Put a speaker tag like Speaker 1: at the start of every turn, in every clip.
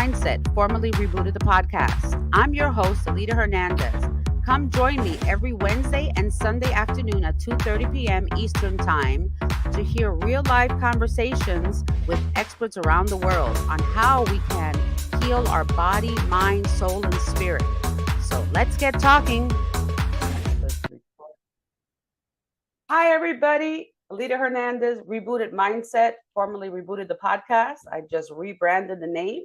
Speaker 1: Mindset, formerly Rebooted the podcast. I'm your host, Alita Hernandez. Come join me every Wednesday and Sunday afternoon at 2:30 p.m. Eastern Time to hear real-life conversations with experts around the world on how we can heal our body, mind, soul, and spirit. So let's get talking. Hi, everybody. Alita Hernandez, Rebooted Mindset, formerly Rebooted the podcast. I just rebranded the name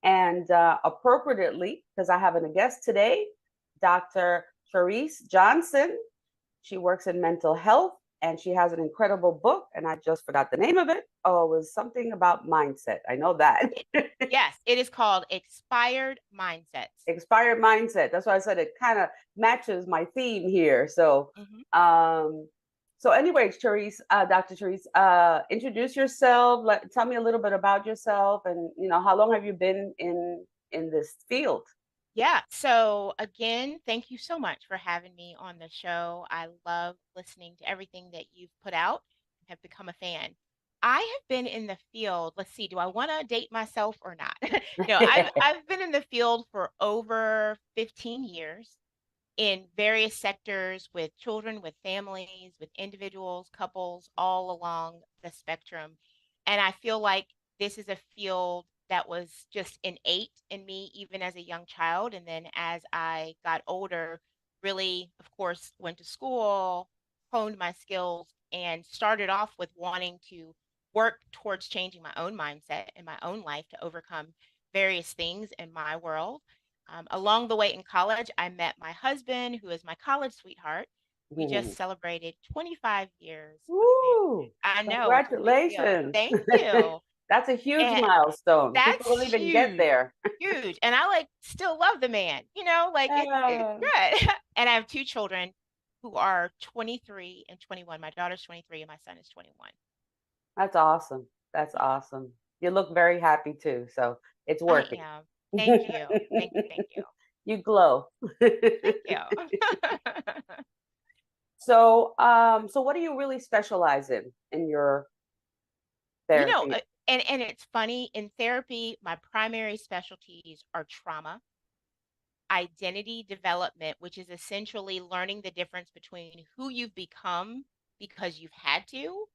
Speaker 1: and appropriately, because I have a guest today, Dr. Charryse Johnson. She works in mental health and she has an incredible book, and I just forgot the name of it. Oh, it was something about mindset. I know that.
Speaker 2: Yes, it is called Expired Mindsets.
Speaker 1: Expired Mindset. That's why I said it kind of matches my theme here. So, so anyway, Charryse, Dr. Charryse, introduce yourself. Tell me a little bit about yourself, and how long have you been in this field?
Speaker 2: Yeah. So again, thank you so much for having me on the show. I love listening to everything that you've put out. I have become a fan. I have been in the field. Let's see, do I want to date myself or not? No, I've been in the field for over 15 years in various sectors with children, with families, with individuals, couples, all along the spectrum. And I feel like this is a field that was just innate in me, even as a young child. And then as I got older, really, of course, went to school, honed my skills, and started off with wanting to work towards changing my own mindset in my own life to overcome various things in my world. Along the way in college, I met my husband, who is my college sweetheart. We just celebrated 25 years of
Speaker 1: Woo!
Speaker 2: marriage. I know it's a big deal.
Speaker 1: Congratulations.
Speaker 2: Thank you.
Speaker 1: That's a huge
Speaker 2: And
Speaker 1: milestone. People
Speaker 2: that's
Speaker 1: don't even get
Speaker 2: huge,
Speaker 1: there.
Speaker 2: huge. And I still love the man, it's
Speaker 1: Yeah.
Speaker 2: good. And I have two children who are 23 and 21. My daughter's 23 and my son is 21.
Speaker 1: That's awesome. That's awesome. You look very happy too, so it's
Speaker 2: I
Speaker 1: working.
Speaker 2: am. Thank you. Thank you. Thank you.
Speaker 1: You glow.
Speaker 2: Thank you.
Speaker 1: So what do you really specialize in your
Speaker 2: You know,
Speaker 1: therapy?
Speaker 2: and it's funny, in therapy, my primary specialties are trauma, identity development, which is essentially learning the difference between who you've become because you've had to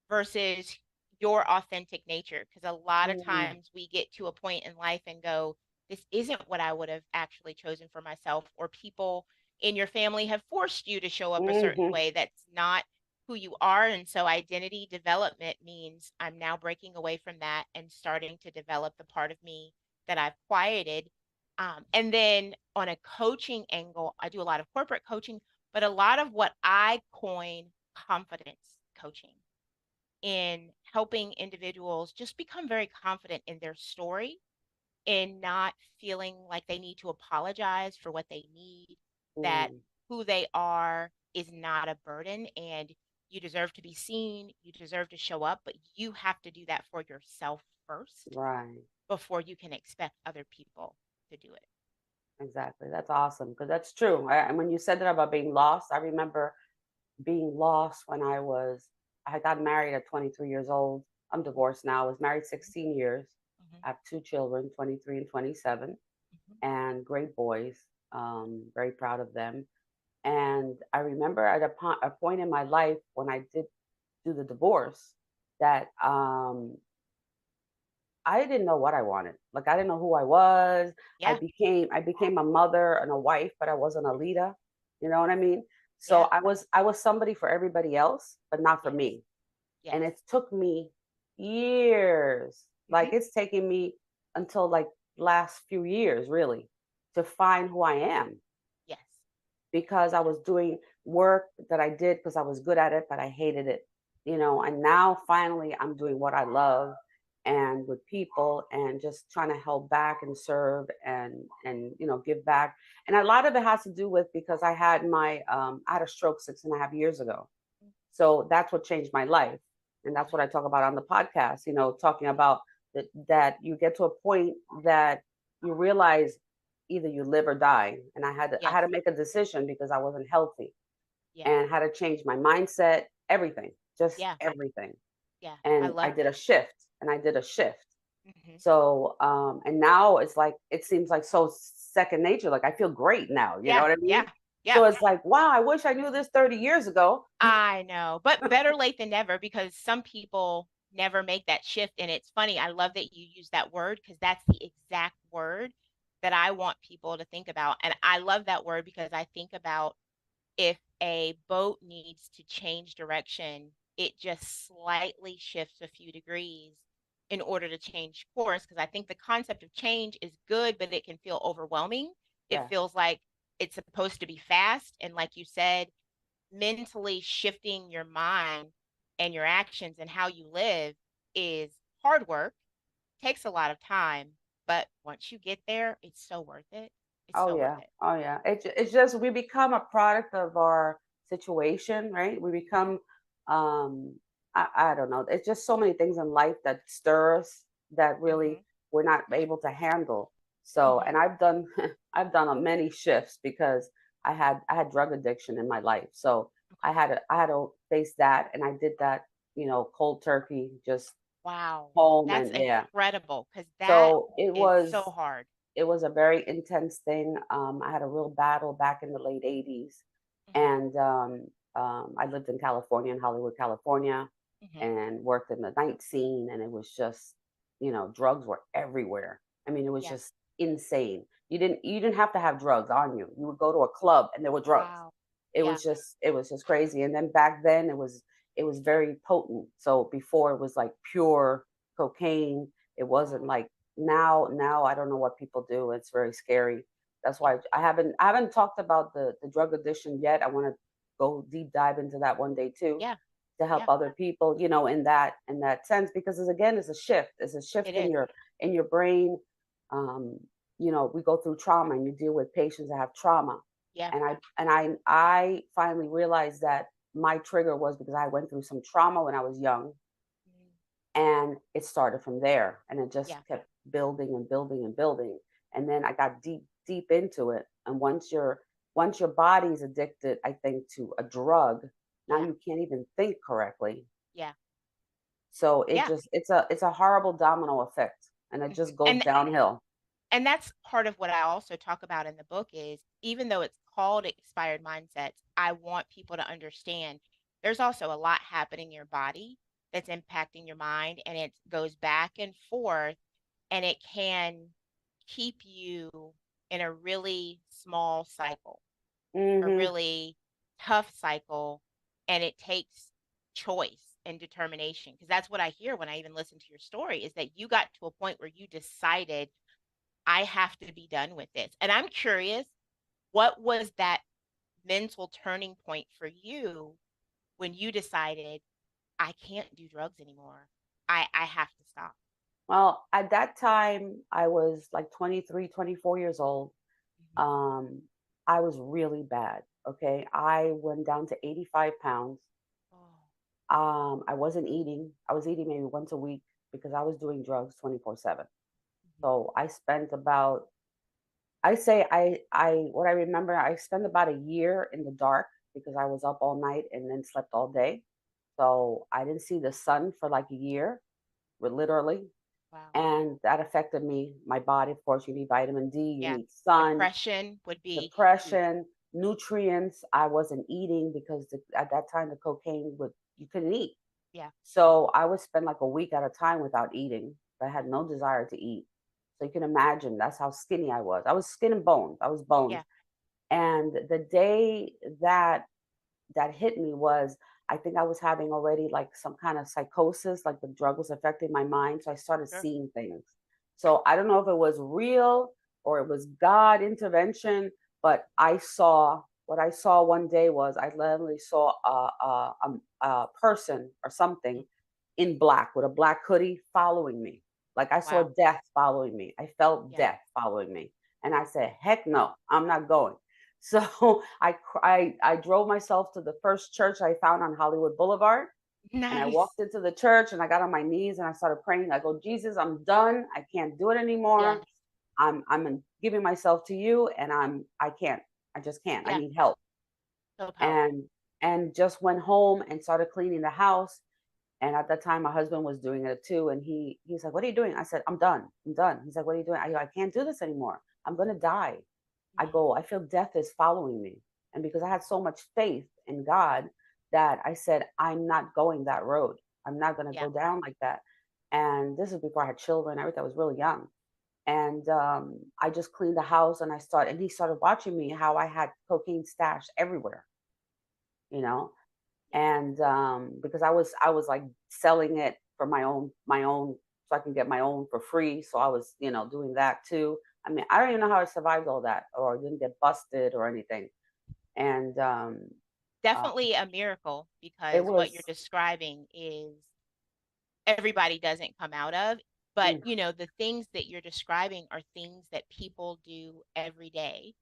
Speaker 2: versus your authentic nature. Because a lot of
Speaker 1: Mm,
Speaker 2: times we get to a point in life and go, this isn't what I would have actually chosen for myself, or people in your family have forced you to show up a certain
Speaker 1: hmm
Speaker 2: way that's not who you are. And so identity development means I'm now breaking away from that and starting to develop the part of me that I've quieted. And then on a coaching angle, I do a lot of corporate coaching, but a lot of what I coin confidence coaching, in helping individuals just become very confident in their story and not feeling like they need to apologize for what they need, that
Speaker 1: mm,
Speaker 2: who they are is not a burden, and you deserve to be seen, you deserve to show up, but you have to do that for yourself first
Speaker 1: right.
Speaker 2: before you can expect other people to do it.
Speaker 1: Exactly. That's awesome because that's true. And when you said that about being lost, I remember being lost when I had gotten married at 23 years old. I'm divorced now. I was married 16 years.
Speaker 2: Mhm,
Speaker 1: I have two children, 23 and 27,
Speaker 2: mhm.
Speaker 1: and great boys. Very proud of them. And I remember at a point in my life when I did do the divorce that I didn't know what I wanted. Like I didn't know who I was.
Speaker 2: Yeah,
Speaker 1: I became a mother and a wife, but I wasn't a leader. You know what I mean? So
Speaker 2: yeah,
Speaker 1: I was somebody for everybody else, but not for
Speaker 2: yes,
Speaker 1: me. And
Speaker 2: yes.
Speaker 1: it took me years. Like
Speaker 2: Mhm,
Speaker 1: it's taken me until like last few years really to find who I am,
Speaker 2: yes,
Speaker 1: because I was doing work that I did because I was good at it, but I hated it, and now finally I'm doing what I love and with people and just trying to help back and serve and give back. And a lot of it has to do with because I had a stroke 6.5 years ago. So that's what changed my life. And that's what I talk about on the podcast, talking about that you get to a point that you realize either you live or die. And I had to
Speaker 2: yes,
Speaker 1: make a decision because I wasn't healthy
Speaker 2: yes,
Speaker 1: and had to change my mindset, everything, just
Speaker 2: yeah,
Speaker 1: everything.
Speaker 2: yeah. I
Speaker 1: And I
Speaker 2: love
Speaker 1: did a
Speaker 2: that.
Speaker 1: shift and I did a shift.
Speaker 2: Mhm.
Speaker 1: So, and now it's like, it seems like so second nature. Like I feel great now, you know
Speaker 2: Yeah,
Speaker 1: what I
Speaker 2: yeah,
Speaker 1: mean?
Speaker 2: yeah.
Speaker 1: So it's like, wow, I wish I knew this 30 years ago.
Speaker 2: I know, but better late than never because some people never make that shift. And it's funny, I love that you use that word because that's the exact word that I want people to think about. And I love that word because I think about if a boat needs to change direction, it just slightly shifts a few degrees in order to change course. Because I think the concept of change is good, but it can feel overwhelming. It
Speaker 1: Yeah.
Speaker 2: feels like it's supposed to be fast. And like you said, mentally shifting your mind and your actions and how you live is hard work, takes a lot of time, but once you get there, it's so worth it. It's
Speaker 1: Oh
Speaker 2: so worth
Speaker 1: yeah.
Speaker 2: it.
Speaker 1: Oh yeah. It's just we become a product of our situation, right? We become um I don't know. It's just so many things in life that stir us that really
Speaker 2: Mhm.
Speaker 1: we're not able to handle. So,
Speaker 2: Mhm.
Speaker 1: and I've done I've done many shifts because I had drug addiction in my life. So,
Speaker 2: Okay.
Speaker 1: I had to face that, and I did that, cold turkey, just
Speaker 2: Wow.
Speaker 1: home,
Speaker 2: That's
Speaker 1: and yeah.
Speaker 2: incredible because that
Speaker 1: So, it
Speaker 2: is so
Speaker 1: was
Speaker 2: hard.
Speaker 1: it was a very intense thing. I had a real battle back in the late 80s.
Speaker 2: Mhm.
Speaker 1: And I lived in California, in Hollywood, California,
Speaker 2: Mhm.
Speaker 1: and worked in the night scene. And it was just, drugs were everywhere. I mean, it was
Speaker 2: Yeah.
Speaker 1: just insane. You didn't have to have drugs on you. You would go to a club and there were drugs.
Speaker 2: Wow.
Speaker 1: It
Speaker 2: Yeah.
Speaker 1: was just it was just crazy. And then back then it was very potent. So before it was like pure cocaine. It wasn't
Speaker 2: Wow.
Speaker 1: like now I don't know what people do. It's very scary. That's why I haven't talked about the drug addiction yet. I want to go deep dive into that one day too,
Speaker 2: Yeah.
Speaker 1: to help
Speaker 2: Yeah.
Speaker 1: other people, in that sense, because again, it's a shift. It's a shift
Speaker 2: It
Speaker 1: in
Speaker 2: is.
Speaker 1: your brain. Um, we go through trauma, and you deal with patients that have trauma.
Speaker 2: Yeah.
Speaker 1: And I finally realized that my trigger was because I went through some trauma when I was young,
Speaker 2: Mm.
Speaker 1: and it started from there, and it just
Speaker 2: Yeah.
Speaker 1: kept building and building and building. And then I got deep deep into it, and once your body's addicted, I think, to a drug, now
Speaker 2: Yeah.
Speaker 1: you can't even think correctly.
Speaker 2: Yeah.
Speaker 1: So
Speaker 2: Yeah.
Speaker 1: it's a horrible domino effect, and it
Speaker 2: Mhm.
Speaker 1: just goes downhill.
Speaker 2: And that's part of what I also talk about in the book is even though it's called expired mindsets, I want people to understand there's also a lot happening in your body that's impacting your mind and it goes back and forth and it can keep you in a really small cycle, a
Speaker 1: Hmm.
Speaker 2: really tough cycle, and it takes choice and determination because that's what I hear when I even listen to your story is that you got to a point where you decided I have to be done with this. And I'm curious, what was that mental turning point for you when you decided I can't do drugs anymore? I have to stop.
Speaker 1: Well, at that time, I was like 23, 24 years old.
Speaker 2: Mhm.
Speaker 1: um I was really bad. Okay, I went down to 85 pounds.
Speaker 2: Oh,
Speaker 1: I wasn't eating. I was eating maybe once a week because I was doing drugs 24/7.
Speaker 2: mhm.
Speaker 1: So I spent about, I say, I what I remember, I spent about a year in the dark because I was up all night and then slept all day. So I didn't see the sun for like a year, literally.
Speaker 2: Wow.
Speaker 1: And that affected me, my body. Of course, you need vitamin D, you
Speaker 2: Yeah.
Speaker 1: need sun,
Speaker 2: Depression would be huge.
Speaker 1: depression, nutrients. I wasn't eating because at that time the cocaine would you couldn't eat.
Speaker 2: Yeah.
Speaker 1: So I would spend like a week at a time without eating. I had
Speaker 2: Mhm.
Speaker 1: no desire to eat. So you can imagine that's how skinny I was. I was skin and bones. I was bones.
Speaker 2: Yeah.
Speaker 1: And the day that hit me was, I think I was having already like some kind of psychosis, like the drug was affecting my mind. So I started
Speaker 2: Sure.
Speaker 1: seeing things. So I don't know if it was real or it was God intervention, but what I saw one day was I literally saw a person or something
Speaker 2: Mm.
Speaker 1: in black with a black hoodie following me. Like I saw
Speaker 2: Wow.
Speaker 1: death following me. I felt
Speaker 2: Yeah.
Speaker 1: death following me. And I said, heck no, I'm not going. So I drove myself to the first church I found on Hollywood Boulevard, and I
Speaker 2: Nice.
Speaker 1: walked into the church and I got on my knees and I started praying. I go, Jesus, I'm done. I can't do it anymore.
Speaker 2: Yes.
Speaker 1: Giving myself to you, and I can't. I just can't. I
Speaker 2: Yeah.
Speaker 1: need help.
Speaker 2: So powerful.
Speaker 1: And just went home and started cleaning the house. And at that time, my husband was doing it too. And he's like, "What are you doing?" I said, "I'm done. I'm done." He's like, "What are you doing?" I can't do this anymore. I'm going to die. I
Speaker 2: Mhm.
Speaker 1: go, I feel death is following me. And because I had so much faith in God that I said, I'm not going that road. I'm not going to
Speaker 2: Yeah.
Speaker 1: go down like that. And this is before I had children. Everything. I was really young. And I just cleaned the house and and he started watching me how I had cocaine stashed everywhere, you know,
Speaker 2: Yeah.
Speaker 1: and because I was like selling it for my own so I can get my own for free. So I was, doing that too. I mean, I don't even know how I survived all that or didn't get busted or anything. And uh,
Speaker 2: Definitely a miracle
Speaker 1: it
Speaker 2: because what you're
Speaker 1: was
Speaker 2: describing is everybody doesn't come out of. But,
Speaker 1: mm,
Speaker 2: the things that you're describing are things that people do every day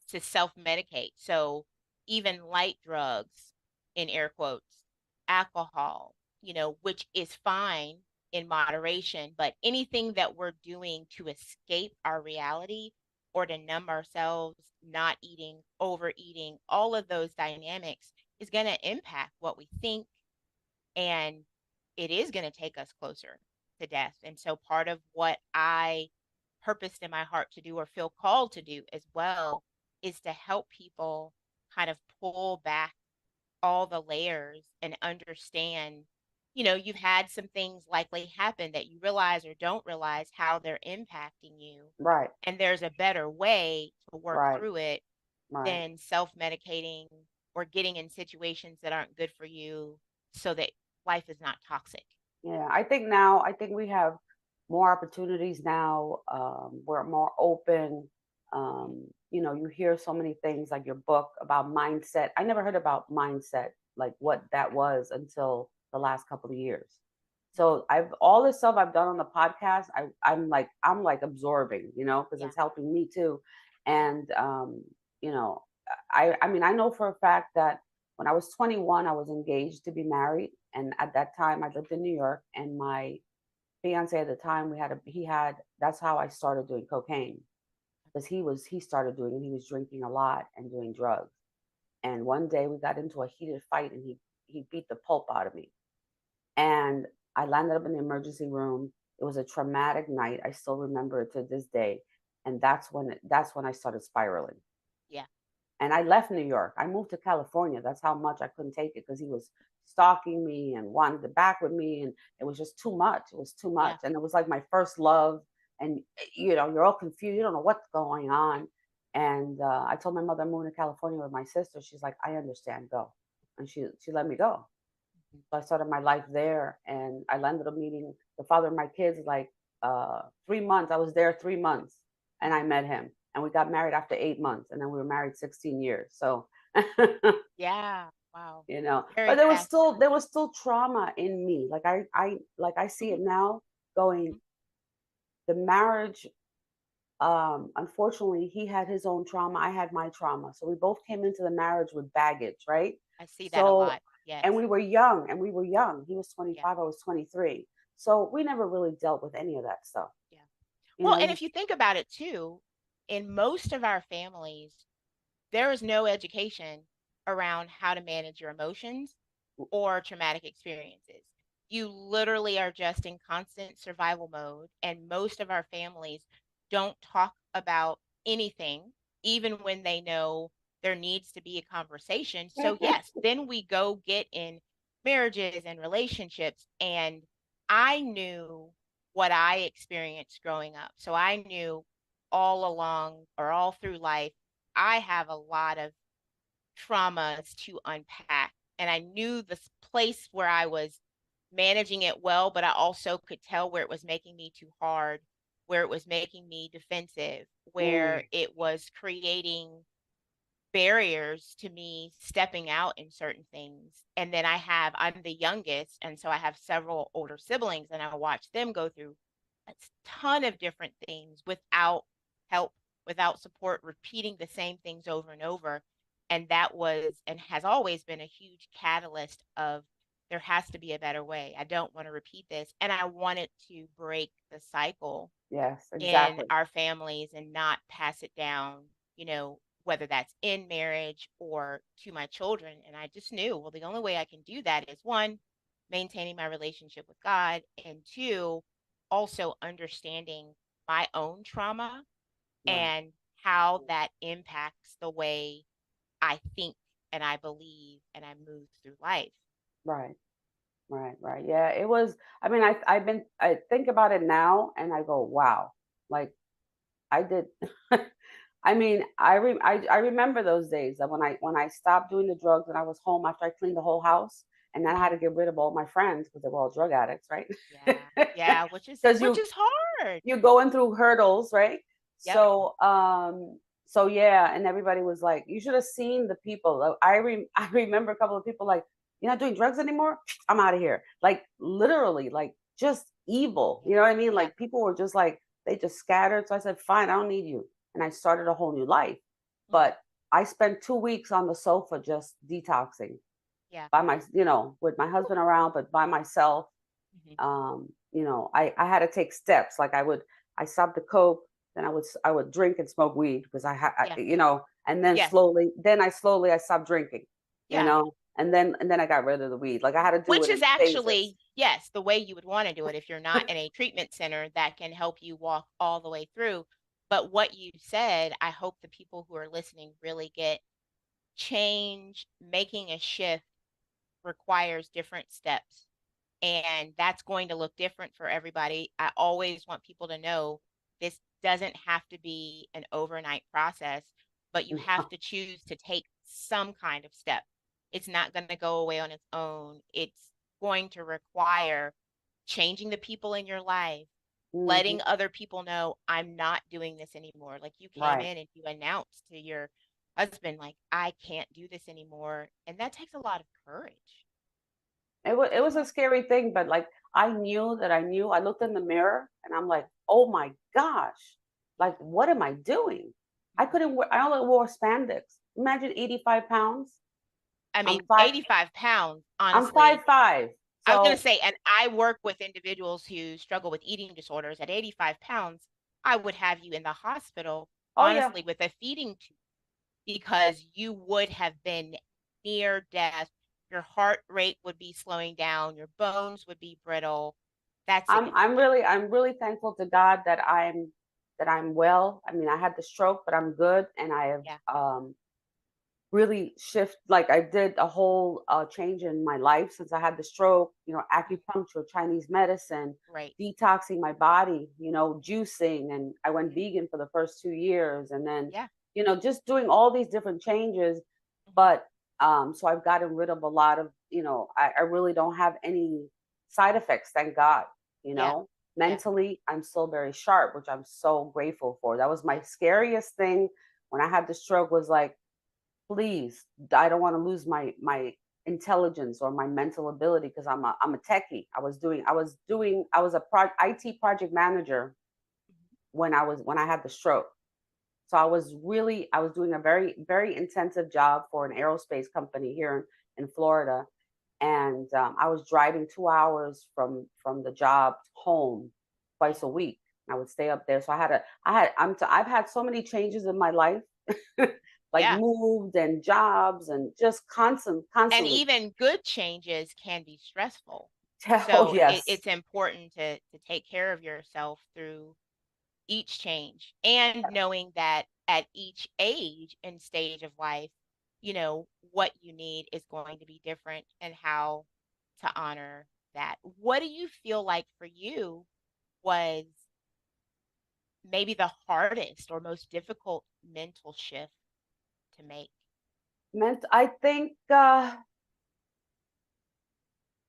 Speaker 2: to self-medicate. So even light drugs, in air quotes, alcohol, which is fine in moderation, but anything that we're doing to escape our reality or to numb ourselves, not eating, overeating, all of those dynamics is going to impact what we think, and it is going to take us closer to death. And so part of what I purposed in my heart to do or feel called to do as well is to help people kind of pull back all the layers and understand, you've had some things likely happen that you realize or don't realize how they're impacting you.
Speaker 1: right,
Speaker 2: And there's a better way to work
Speaker 1: right,
Speaker 2: through it
Speaker 1: right.
Speaker 2: than self-medicating or getting in situations that aren't good for you so that life is not toxic.
Speaker 1: Yeah, I think we have more opportunities now. We're more open. You hear so many things like your book about mindset. I never heard about mindset, like what that was until the last couple of years. So I've all this stuff I've done on the podcast, I'm like absorbing, because
Speaker 2: Yeah.
Speaker 1: it's helping me too. And you know, I mean I know for a fact that when I was 21, I was engaged to be married, and at that time I lived in New York, and my fiance at the time he had that's how I started doing cocaine because he started doing it. He was drinking a lot and doing drugs. And one day we got into a heated fight, and he beat the pulp out of me. And I landed up in the emergency room. It was a traumatic night. I still remember it to this day. And that's when I started spiraling.
Speaker 2: Yeah.
Speaker 1: And I left New York. I moved to California. That's how much I couldn't take it because he was stalking me and wanted to back with me. And it was just too much. It was too
Speaker 2: Yeah.
Speaker 1: much. And it was like my first love. And, you're all confused. You don't know what's going on. And I told my mother I'm moving to California with my sister. She's like, I understand, go. And she let me go.
Speaker 2: Mhm.
Speaker 1: So I started my life there, and I landed up meeting the father of my kids like 3 months. I was there 3 months, and I
Speaker 2: Mhm.
Speaker 1: met him, and we got married after 8 months, and then we were married 16 years. So,
Speaker 2: Yeah. Wow.
Speaker 1: but
Speaker 2: Very
Speaker 1: there was still
Speaker 2: fascinating.
Speaker 1: there was still trauma in me. Like I see
Speaker 2: Mhm.
Speaker 1: it now. Going
Speaker 2: Mhm.
Speaker 1: the marriage. Unfortunately, he had his own trauma. I had my trauma. So we both came into the marriage with baggage, right?
Speaker 2: I see that a
Speaker 1: So,
Speaker 2: lot. Yes.
Speaker 1: and we were young. He was
Speaker 2: Yeah.
Speaker 1: 25, I was 23. So we never really dealt with any of that stuff.
Speaker 2: Yeah.
Speaker 1: You
Speaker 2: Well,
Speaker 1: know,
Speaker 2: and
Speaker 1: you,
Speaker 2: if you think about it too, in most of our families, there is no education around how to manage your emotions or traumatic experiences. You literally are just in constant survival mode. And most of our families don't talk about anything, even when they know there needs to be a conversation. So, yes, then we go get in marriages and relationships. And I knew what I experienced growing up. So I knew all along or all through life, I have a lot of traumas to unpack. And I knew this place where I was managing it well, but I also could tell where it was making me too hard, where it was making me defensive, where
Speaker 1: mm,
Speaker 2: it was creating barriers to me stepping out in certain things. And then I'm the youngest. And so I have several older siblings, and I watch them go through a ton of different things without help, without support, repeating the same things over and over. And that was and has always been a huge catalyst of there has to be a better way. I don't want to repeat this. And I wanted to break the cycle
Speaker 1: yes,
Speaker 2: in
Speaker 1: exactly.
Speaker 2: our families and not pass it down, whether that's in marriage or to my children. And I just knew, well, the only way I can do that is one, maintaining my relationship with God, and two, also understanding my own trauma
Speaker 1: Right.
Speaker 2: and how that impacts the way I think and I believe and I move through life.
Speaker 1: Right. Right. Right. Yeah. It was. I mean, I think about it now, and I go, wow. Like I did. I mean, I remember those days that when I stopped doing the drugs and I was home after I cleaned the whole house, and then I had
Speaker 2: Mhm.
Speaker 1: to get rid of all my friends because they were all drug addicts, right?
Speaker 2: Yeah. Yeah,
Speaker 1: Because
Speaker 2: which is hard.
Speaker 1: you're going through hurdles, right?
Speaker 2: Yep.
Speaker 1: So yeah, and everybody was like, you should have seen the people. I remember a couple of people like, you're not doing drugs anymore? I'm out of here. Like literally, like just evil.
Speaker 2: Yeah.
Speaker 1: You know what I mean?
Speaker 2: Yeah.
Speaker 1: Like people were just like they just scattered. So I said, fine, I don't need you. And I started a whole new life.
Speaker 2: Mhm.
Speaker 1: But I spent 2 weeks on the sofa just detoxing
Speaker 2: Yeah.
Speaker 1: by my, with my husband around, but by myself.
Speaker 2: Mhm.
Speaker 1: I had to take steps. Like I stopped the coke, then I would drink and smoke weed because
Speaker 2: Yeah.
Speaker 1: and then
Speaker 2: Yes.
Speaker 1: slowly I stopped drinking,
Speaker 2: Yeah.
Speaker 1: and then I got rid of the weed. Like I had to do
Speaker 2: Which
Speaker 1: it
Speaker 2: is
Speaker 1: in phases.
Speaker 2: actually, yes, the way you would want to do it if you're not in a treatment center that can help you walk all the way through. But what you said, I hope the people who are listening really get. Change, making a shift requires different steps, and that's going to look different for everybody. I always want people to know this doesn't have to be an overnight process, but you have to choose to take some kind of step. It's not going to go away on its own. It's going to require changing the people in your life,
Speaker 1: Mhm.
Speaker 2: letting other people know I'm not doing this anymore. Like you came
Speaker 1: Right.
Speaker 2: in and you announced to your husband, like, I can't do this anymore. And that takes a lot of courage.
Speaker 1: It
Speaker 2: Takes a
Speaker 1: was a
Speaker 2: lot.
Speaker 1: scary thing, but like I knew that I knew. I looked in the mirror and I'm like, oh my gosh, like what am I doing? I
Speaker 2: Mhm.
Speaker 1: couldn't wear. I only wore spandex. Imagine 85 pounds.
Speaker 2: I
Speaker 1: I'm
Speaker 2: mean,
Speaker 1: five.
Speaker 2: 85 pounds,
Speaker 1: I'm
Speaker 2: honestly.
Speaker 1: 5'5".
Speaker 2: I was going to
Speaker 1: So,
Speaker 2: say, and I work with individuals who struggle with eating disorders. At 85 pounds, I would have you in the hospital,
Speaker 1: oh yeah,
Speaker 2: honestly, with a feeding tube because you would have been near death. Your heart rate would be slowing down, your bones would be brittle. That's significant.
Speaker 1: I'm really thankful to God that I'm well. I mean, I had the stroke, but I'm good, and I have
Speaker 2: Yeah.
Speaker 1: really shift. Like I did a whole change in my life since I had the stroke.
Speaker 2: Mhm.
Speaker 1: Acupuncture, Chinese medicine,
Speaker 2: Right.
Speaker 1: detoxing my body. Juicing, and I went
Speaker 2: Mhm.
Speaker 1: vegan for the first 2 years, and then
Speaker 2: Yeah.
Speaker 1: just doing all these different changes.
Speaker 2: Mhm.
Speaker 1: But so I've gotten rid of a lot of. I really don't have any side effects, thank God. you
Speaker 2: Yeah.
Speaker 1: know
Speaker 2: Yeah.
Speaker 1: Mentally I'm still very sharp, which I'm so grateful for. That was my
Speaker 2: Yeah.
Speaker 1: scariest thing when I had the stroke, was like, please, I don't want to lose my intelligence or my mental ability, because I'm a techie. I was a IT project manager
Speaker 2: Mhm.
Speaker 1: when I had the stroke. So I was doing a very, very intensive job for an aerospace company here in Florida, and I was driving 2 hours from the job home
Speaker 2: Yeah.
Speaker 1: twice a week. I would stay up there, so I've had so many changes in my life, like
Speaker 2: Yeah.
Speaker 1: moved and jobs and just
Speaker 2: And
Speaker 1: constantly.
Speaker 2: even good changes can be stressful.
Speaker 1: Oh
Speaker 2: So
Speaker 1: yes,
Speaker 2: it's important to take care of yourself through each change and knowing that at each age and stage of life, what you need is going to be different and how to honor that. What do you feel like for you was maybe the hardest or most difficult mental shift to make?
Speaker 1: I think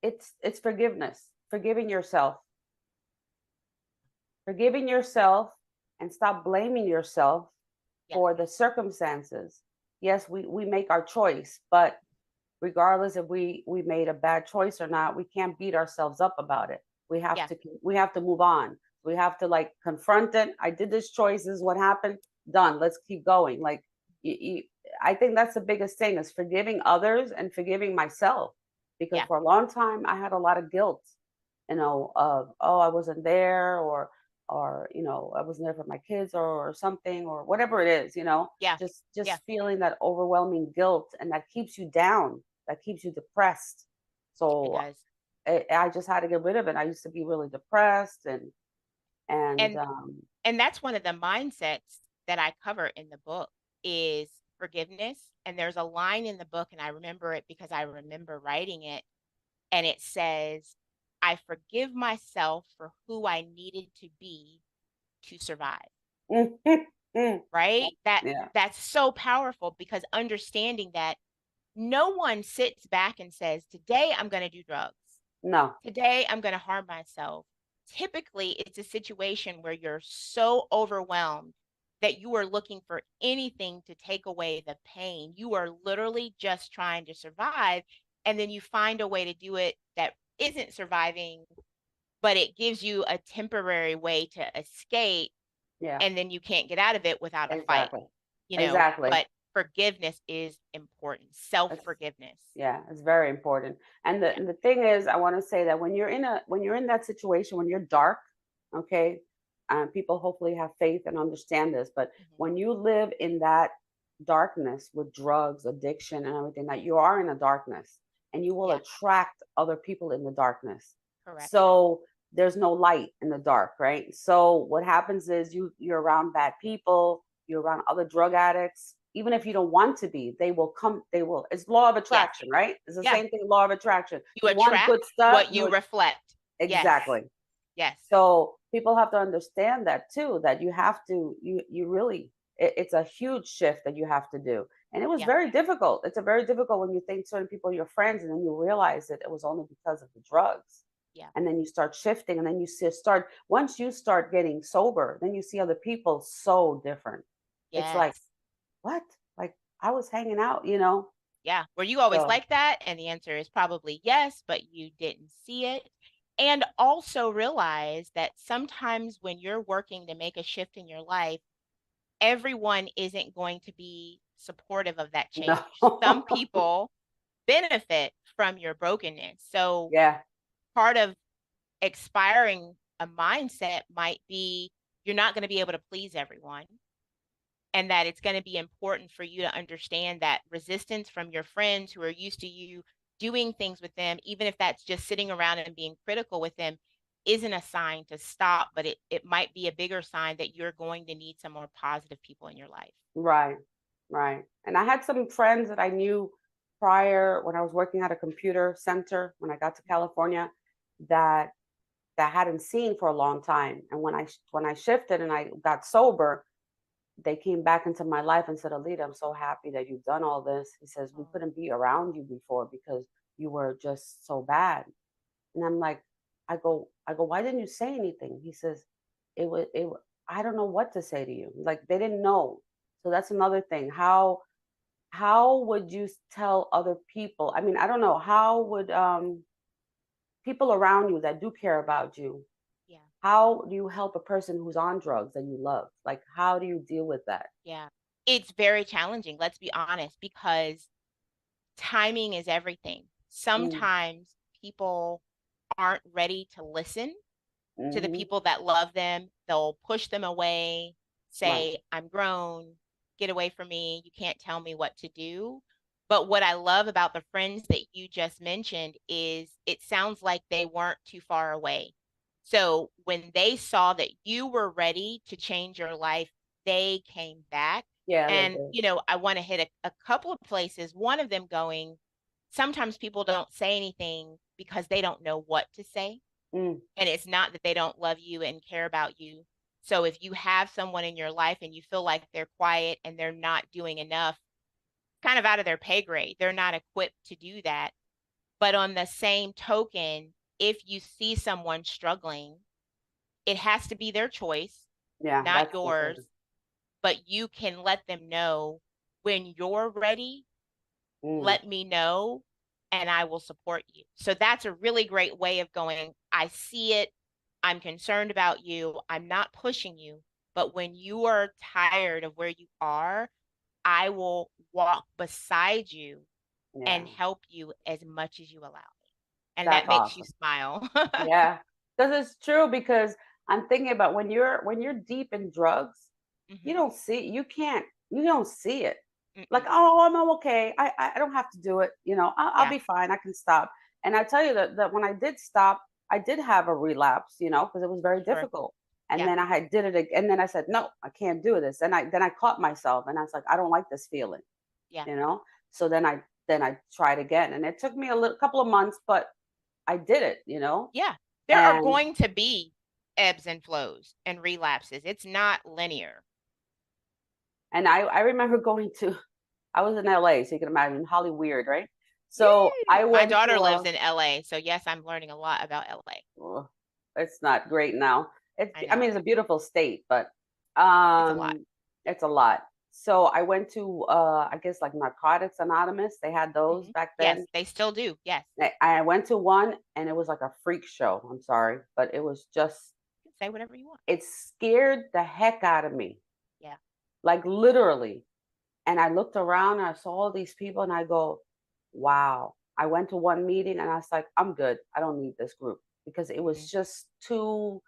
Speaker 1: it's forgiveness, forgiving yourself, and stop blaming yourself
Speaker 2: Yeah.
Speaker 1: for the circumstances. Yes, we make our choice, but regardless if we made a bad choice or not, we can't beat ourselves up about it.
Speaker 2: Yeah.
Speaker 1: We have to move on. We have to like confront it. I did this choice. This is what happened. Done. Let's keep going. Like you, you, I think that's the biggest thing, is forgiving others and forgiving myself, because
Speaker 2: Yeah.
Speaker 1: for a long time I had a lot of guilt, of, oh, I wasn't there, or I wasn't there for my kids, or something, or whatever it is,
Speaker 2: Yeah. Yeah.
Speaker 1: just feeling that overwhelming guilt, and that keeps you down, that keeps you depressed.
Speaker 2: It
Speaker 1: So
Speaker 2: does.
Speaker 1: I just had to get rid of it. I used to be really depressed and
Speaker 2: And and that's one of the mindsets that I cover in the book is forgiveness. And there's a line in the book, and I remember it because I remember writing it, and it says, "I forgive myself for who I needed to be to survive." Right?
Speaker 1: yeah.
Speaker 2: That's so powerful because understanding that no one sits back and says, "Today I'm going to do drugs.
Speaker 1: No.
Speaker 2: Today I'm going to harm myself." Typically, it's a situation where you're so overwhelmed that you are looking for anything to take away the pain. You are literally just trying to survive. And then you find a way to do it that isn't surviving, but it gives you a temporary way to escape.
Speaker 1: Yeah.
Speaker 2: And then you can't get out of it without a fight,
Speaker 1: Exactly.
Speaker 2: you know.
Speaker 1: Exactly.
Speaker 2: But forgiveness is important, self forgiveness.
Speaker 1: Yeah, it's very important. And the
Speaker 2: Yeah.
Speaker 1: and the thing is, I want to say that when you're in that situation, when you're dark, okay, people hopefully have faith and understand this. But
Speaker 2: Mhm.
Speaker 1: when you live in that darkness with drugs, addiction, and everything, that you are in a darkness, and you will
Speaker 2: Yeah.
Speaker 1: attract other people in the darkness.
Speaker 2: Correct.
Speaker 1: So there's no light in the dark, right? So what happens is you're around bad people, you're around other drug addicts, even if you don't want to be, they will come, they will. It's law of
Speaker 2: Yes.
Speaker 1: attraction, right? It's the
Speaker 2: Yeah.
Speaker 1: same thing, law of attraction.
Speaker 2: You
Speaker 1: You want
Speaker 2: attract
Speaker 1: good stuff,
Speaker 2: what you reflect. Yes.
Speaker 1: exactly.
Speaker 2: Yes.
Speaker 1: So people have to understand that too, that you have to, you really, it's a huge shift that you have to do. And it was
Speaker 2: Yeah.
Speaker 1: very difficult. It's a very difficult when you think certain people are your friends and then you realize that it was only because of the drugs.
Speaker 2: Yeah.
Speaker 1: And then you start shifting, and then you start, once you start getting sober, then you see other people so different. It's like,
Speaker 2: Yes.
Speaker 1: what? Like, I was hanging out.
Speaker 2: Yeah. Were you always
Speaker 1: So
Speaker 2: like that? And the answer is probably yes, but you didn't see it. And also realize that sometimes when you're working to make a shift in your life, everyone isn't going to be supportive of that
Speaker 1: no.
Speaker 2: change. Some people benefit from your brokenness. So
Speaker 1: Yeah.
Speaker 2: part of expiring a mindset might be you're not going to be able to please everyone, and that it's going to be important for you to understand that resistance from your friends who are used to you doing things with them, even if that's just sitting around and being critical with them, isn't a sign to stop, but it might be a bigger sign that you're going to need some more positive people in your life.
Speaker 1: Right. Right. And I had some friends that I knew prior when I was working at a computer center when I got to California that I hadn't seen for a long time. And when I shifted and I got sober, they came back into my life and said, Alita, I'm so happy that you've done all this. He says, we
Speaker 2: Oh,
Speaker 1: couldn't be around you before because you were just so bad. And I'm like, I go, why didn't you say anything? He says, I don't know what to say to you. Like they didn't know. So that's another thing. How would you tell other people? I mean, I don't know. How would people around you that do care about you,
Speaker 2: yeah.
Speaker 1: how do you help a person who's on drugs that you love? Like, how do you deal with that?
Speaker 2: Yeah. It's very challenging, let's be honest, because timing is everything.
Speaker 1: Mm,
Speaker 2: Sometimes people aren't ready to listen to the
Speaker 1: hmm.
Speaker 2: people that love them. They'll push them away,
Speaker 1: Right.
Speaker 2: say, "I'm grown, get away from me. You can't tell me what to do." But what I love about the friends that you just mentioned is it sounds like they weren't too far away. So when they saw that you were ready to change your life, they came back.
Speaker 1: Yeah, they
Speaker 2: And,
Speaker 1: did.
Speaker 2: I want to hit a couple of places. One of them going, sometimes people don't say anything because they don't know what to say,
Speaker 1: Mm,
Speaker 2: and it's not that they don't love you and care about you. So if you have someone in your life and you feel like they're quiet and they're not doing enough, kind of out of their pay grade, they're not equipped to do that. But on the same token, if you see someone struggling, it has to be their choice,
Speaker 1: yeah,
Speaker 2: not
Speaker 1: that's the
Speaker 2: yours,
Speaker 1: thing.
Speaker 2: but you can let them know when you're ready,
Speaker 1: Mm,
Speaker 2: let me know and I will support you. So that's a really great way of going, I see it. I'm concerned about you. I'm not pushing you. But when you are tired of where you are, I will walk beside you
Speaker 1: yeah,
Speaker 2: and help you as much as you allow me. And that
Speaker 1: that's
Speaker 2: makes you
Speaker 1: awesome.
Speaker 2: smile.
Speaker 1: Yeah, because it's true. Because I'm thinking about when you're deep in drugs,
Speaker 2: Hmm.
Speaker 1: you don't see it. Like,
Speaker 2: Mm-mm.
Speaker 1: oh, I'm okay. I don't have to do it. I'll
Speaker 2: Yeah.
Speaker 1: be fine. I can stop. And I tell you that when I did stop, I did have a relapse, because it was very
Speaker 2: Sure.
Speaker 1: difficult. And
Speaker 2: Yeah.
Speaker 1: then I did it, and then I said, no, I can't do this. And then I caught myself, and I was like, I don't like this feeling,
Speaker 2: Yeah.
Speaker 1: you know. So then I tried again, and it took me a little couple of months, but I did it.
Speaker 2: Yeah. There are
Speaker 1: And
Speaker 2: going to be ebbs and flows and relapses. It's not linear.
Speaker 1: I remember going to I was in LA, so you can imagine Hollywood, right? So
Speaker 2: Yay!
Speaker 1: I
Speaker 2: My
Speaker 1: went to
Speaker 2: daughter lives in LA, so yes, I'm learning a lot about LA.
Speaker 1: ugh, it's not great now.
Speaker 2: I
Speaker 1: I mean,
Speaker 2: know.
Speaker 1: it's a beautiful state, but
Speaker 2: It's a lot.
Speaker 1: um, it's a lot. So I went to I guess like Narcotics Anonymous. They had those
Speaker 2: Mhm.
Speaker 1: back
Speaker 2: Yes,
Speaker 1: then.
Speaker 2: they still do. Yes.
Speaker 1: I went to one, and it was like a freak show. I'm sorry, but it was just
Speaker 2: You can say whatever you want.
Speaker 1: it scared the heck out of me,
Speaker 2: Yeah.
Speaker 1: like literally. And I looked around and I saw all these people, and I go, wow. I went to one meeting, and I was like, I'm good. I don't need this group because it was
Speaker 2: Mhm.
Speaker 1: just too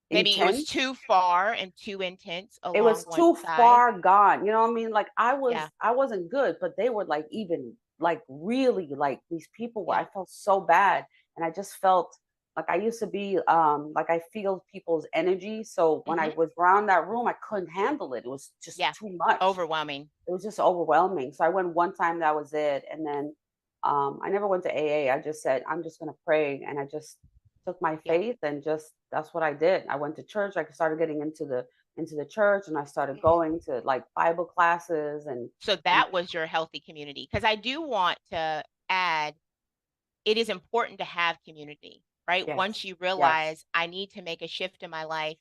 Speaker 2: Maybe it was
Speaker 1: intense.
Speaker 2: too far and too intense
Speaker 1: It
Speaker 2: along
Speaker 1: was
Speaker 2: one
Speaker 1: too
Speaker 2: side.
Speaker 1: far gone. You know what I mean? Like
Speaker 2: Yeah.
Speaker 1: I wasn't good, but they were like even like really like these people were I
Speaker 2: Yeah.
Speaker 1: felt so bad, and I just felt like I used to be like I feel people's energy. So when I
Speaker 2: Mhm.
Speaker 1: was around that room, I couldn't handle it. It was just
Speaker 2: Yeah.
Speaker 1: too much.
Speaker 2: Overwhelming.
Speaker 1: It was just overwhelming. So I went one time, that was it. And then I never went to AA. I just said, I'm just gonna pray. And I just took my
Speaker 2: Yeah.
Speaker 1: faith, and just that's what I did. I went to church. I started getting into the church, and I started
Speaker 2: Mhm.
Speaker 1: going to like Bible classes
Speaker 2: So
Speaker 1: and
Speaker 2: that was your healthy community. Because I do want to add, it is important to have community, right? Once
Speaker 1: yes,
Speaker 2: you
Speaker 1: yes,
Speaker 2: realize I need to make a shift in my life,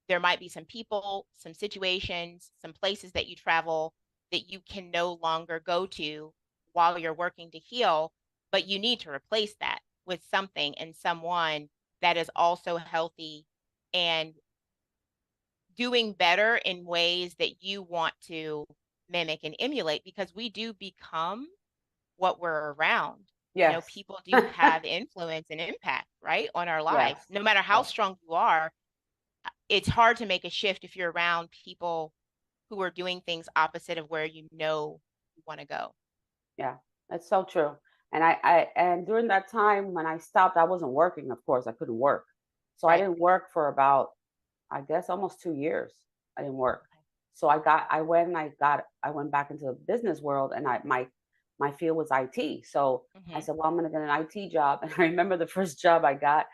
Speaker 2: there might be some people, some situations, some places that you travel that you can no longer go to while you're working to heal, but you need to replace that with something and someone that is also healthy and doing better in ways that you want to mimic and emulate because we do become what we're around.
Speaker 1: yes,
Speaker 2: People do have influence and impact, right, on our lives.
Speaker 1: yes,
Speaker 2: No matter how
Speaker 1: yes,
Speaker 2: strong you are, it's hard to make a shift if you're around people who are doing things opposite of where you want to go.
Speaker 1: yeah. That's so true. And during that time when I stopped, I wasn't working. Of course, I couldn't work, so I
Speaker 2: Right.
Speaker 1: didn't work for about I guess almost 2 years. I didn't work.
Speaker 2: Okay.
Speaker 1: So I went back into the business world, and my field was IT. So I
Speaker 2: Hmm.
Speaker 1: said, well, I'm gonna get an IT job. And I remember the first job I got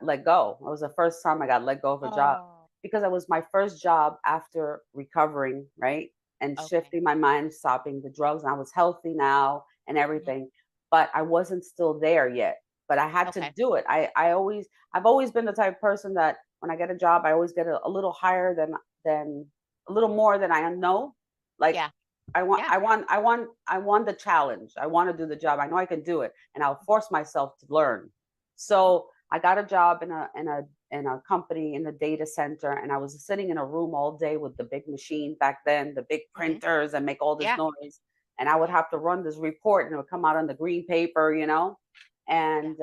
Speaker 1: let go. It was the first time I got let go of a job
Speaker 2: Oh,
Speaker 1: because it was my first job after recovering, right? And
Speaker 2: okay.
Speaker 1: shifting my mind, stopping the drugs. And I was healthy now and
Speaker 2: Hmm.
Speaker 1: everything, but I wasn't still there yet. But I had to
Speaker 2: Okay.
Speaker 1: do it. I've always been the type of person that when I get a job, I always get a little higher than a little more than I know. Like
Speaker 2: Yeah.
Speaker 1: I want,
Speaker 2: Yeah.
Speaker 1: I want, I want, I want the challenge. I want to do the job. I know I can do it, and I'll force myself to learn.
Speaker 2: Mhm.
Speaker 1: So I got a job in a company in the data center, and I was sitting in a room all day with the big machine back then, the big
Speaker 2: Hmm.
Speaker 1: printers, and make all this
Speaker 2: Yeah.
Speaker 1: noise. And I would
Speaker 2: Yeah.
Speaker 1: have to run this report, and it would come out on the green paper.
Speaker 2: Yeah.
Speaker 1: And